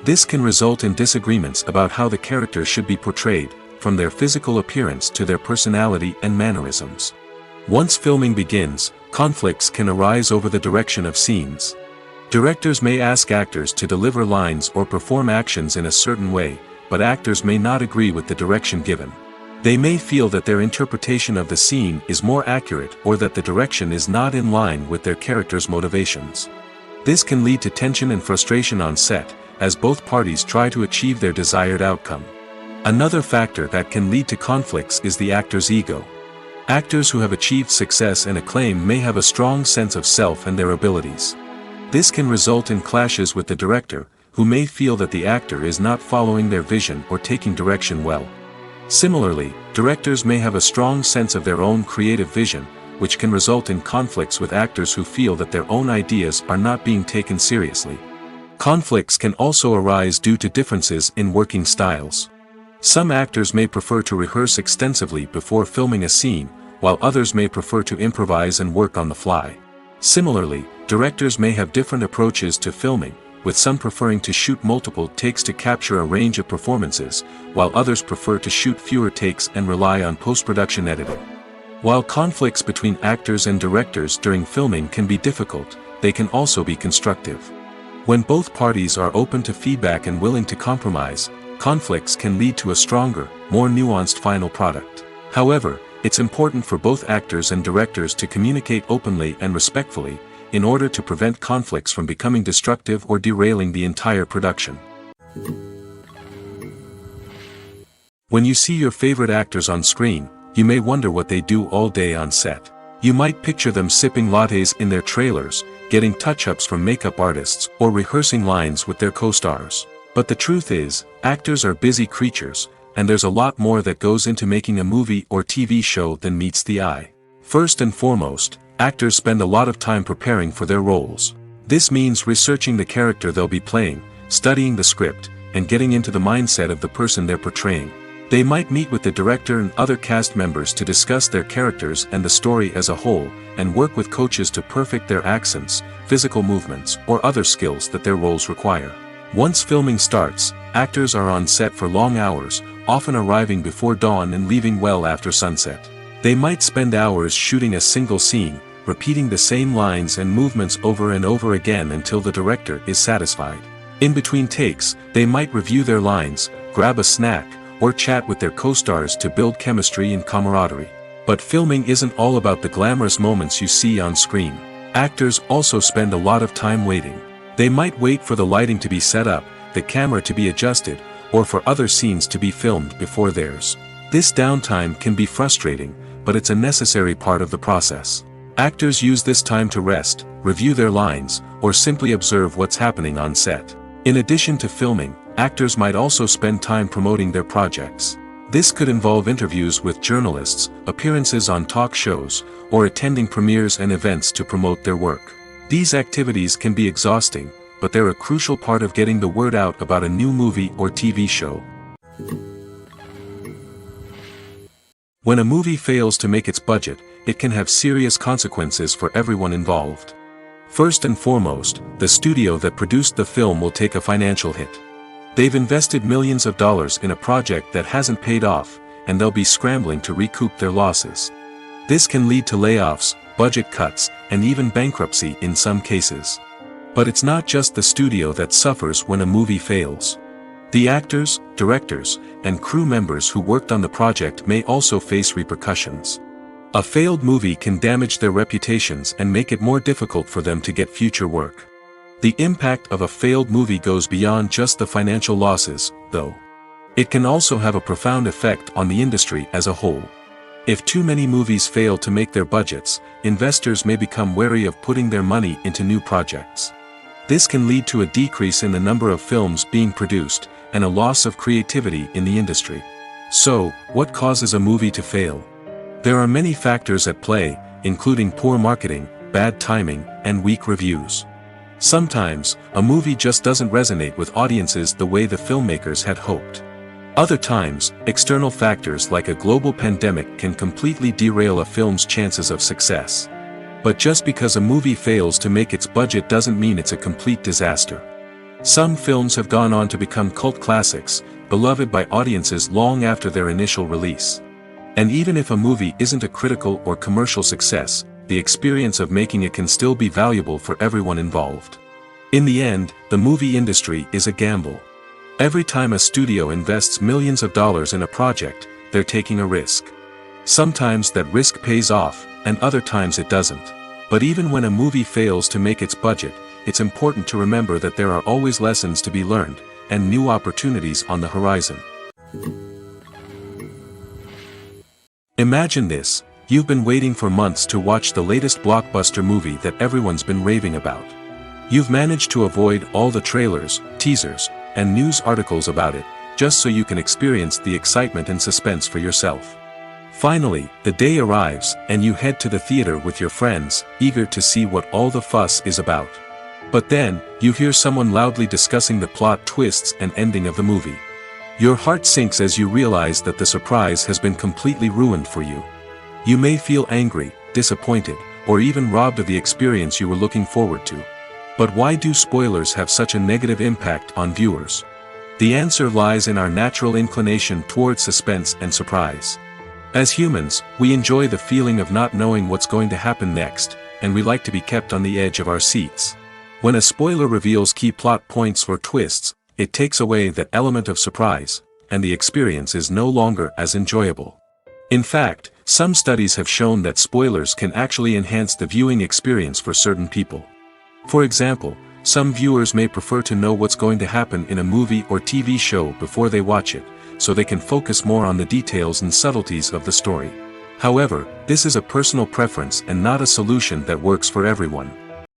Speaker 1: This can result in disagreements about how the characters should be portrayed, from their physical appearance to their personality and mannerisms. Once filming begins, conflicts can arise over the direction of scenes. Directors may ask actors to deliver lines or perform actions in a certain way, but actors may not agree with the direction given. They may feel that their interpretation of the scene is more accurate or that the direction is not in line with their character's motivations. This can lead to tension and frustration on set, as both parties try to achieve their desired outcome. Another factor that can lead to conflicts is the actor's ego. Actors who have achieved success and acclaim may have a strong sense of self and their abilities. This can result in clashes with the director, who may feel that the actor is not following their vision or taking direction well. Similarly, directors may have a strong sense of their own creative vision, which can result in conflicts with actors who feel that their own ideas are not being taken seriously. Conflicts can also arise due to differences in working styles. Some actors may prefer to rehearse extensively before filming a scene, while others may prefer to improvise and work on the fly. Similarly, directors may have different approaches to filming, with some preferring to shoot multiple takes to capture a range of performances, while others prefer to shoot fewer takes and rely on post-production editing. While conflicts between actors and directors during filming can be difficult, they can also be constructive. When both parties are open to feedback and willing to compromise, conflicts can lead to a stronger, more nuanced final product. However, it's important for both actors and directors to communicate openly and respectfully, in order to prevent conflicts from becoming destructive or derailing the entire production. When you see your favorite actors on screen, you may wonder what they do all day on set. You might picture them sipping lattes in their trailers, getting touch-ups from makeup artists, or rehearsing lines with their co-stars. But the truth is, actors are busy creatures, and there's a lot more that goes into making a movie or TV show than meets the eye. First and foremost, actors spend a lot of time preparing for their roles. This means researching the character they'll be playing, studying the script, and getting into the mindset of the person they're portraying. They might meet with the director and other cast members to discuss their characters and the story as a whole, and work with coaches to perfect their accents, physical movements, or other skills that their roles require. Once filming starts, actors are on set for long hours, often arriving before dawn and leaving well after sunset. They might spend hours shooting a single scene, repeating the same lines and movements over and over again until the director is satisfied. In between takes, they might review their lines, grab a snack, or chat with their co-stars to build chemistry and camaraderie. But filming isn't all about the glamorous moments you see on screen. Actors also spend a lot of time waiting. They might wait for the lighting to be set up, the camera to be adjusted, or for other scenes to be filmed before theirs. This downtime can be frustrating, but it's a necessary part of the process. Actors use this time to rest, review their lines, or simply observe what's happening on set. In addition to filming, actors might also spend time promoting their projects. This could involve interviews with journalists, appearances on talk shows, or attending premieres and events to promote their work. These activities can be exhausting, but they're a crucial part of getting the word out about a new movie or TV show. When a movie fails to make its budget, it can have serious consequences for everyone involved. First and foremost, the studio that produced the film will take a financial hit. They've invested millions of dollars in a project that hasn't paid off, and they'll be scrambling to recoup their losses. This can lead to layoffs, budget cuts, and even bankruptcy in some cases. But it's not just the studio that suffers when a movie fails. The actors, directors, and crew members who worked on the project may also face repercussions. A failed movie can damage their reputations and make it more difficult for them to get future work. The impact of a failed movie goes beyond just the financial losses, though. It can also have a profound effect on the industry as a whole. If too many movies fail to make their budgets, investors may become wary of putting their money into new projects. This can lead to a decrease in the number of films being produced, and a loss of creativity in the industry. So, what causes a movie to fail? There are many factors at play, including poor marketing, bad timing, and weak reviews. Sometimes, a movie just doesn't resonate with audiences the way the filmmakers had hoped. Other times, external factors like a global pandemic can completely derail a film's chances of success. But just because a movie fails to make its budget doesn't mean it's a complete disaster. Some films have gone on to become cult classics, beloved by audiences long after their initial release. And even if a movie isn't a critical or commercial success, the experience of making it can still be valuable for everyone involved. In the end, the movie industry is a gamble. Every time a studio invests millions of dollars in a project, they're taking a risk. Sometimes that risk pays off, and other times it doesn't. But even when a movie fails to make its budget, it's important to remember that there are always lessons to be learned, and new opportunities on the horizon. Imagine this: you've been waiting for months to watch the latest blockbuster movie that everyone's been raving about. You've managed to avoid all the trailers, teasers, and news articles about it, just so you can experience the excitement and suspense for yourself. Finally, the day arrives, and you head to the theater with your friends, eager to see what all the fuss is about. But then, you hear someone loudly discussing the plot twists and ending of the movie. Your heart sinks as you realize that the surprise has been completely ruined for you. You may feel angry, disappointed, or even robbed of the experience you were looking forward to. But why do spoilers have such a negative impact on viewers? The answer lies in our natural inclination towards suspense and surprise. As humans, we enjoy the feeling of not knowing what's going to happen next, and we like to be kept on the edge of our seats. When a spoiler reveals key plot points or twists, it takes away that element of surprise, and the experience is no longer as enjoyable. In fact, some studies have shown that spoilers can actually enhance the viewing experience for certain people. For example, some viewers may prefer to know what's going to happen in a movie or TV show before they watch it, so they can focus more on the details and subtleties of the story. However, this is a personal preference and not a solution that works for everyone.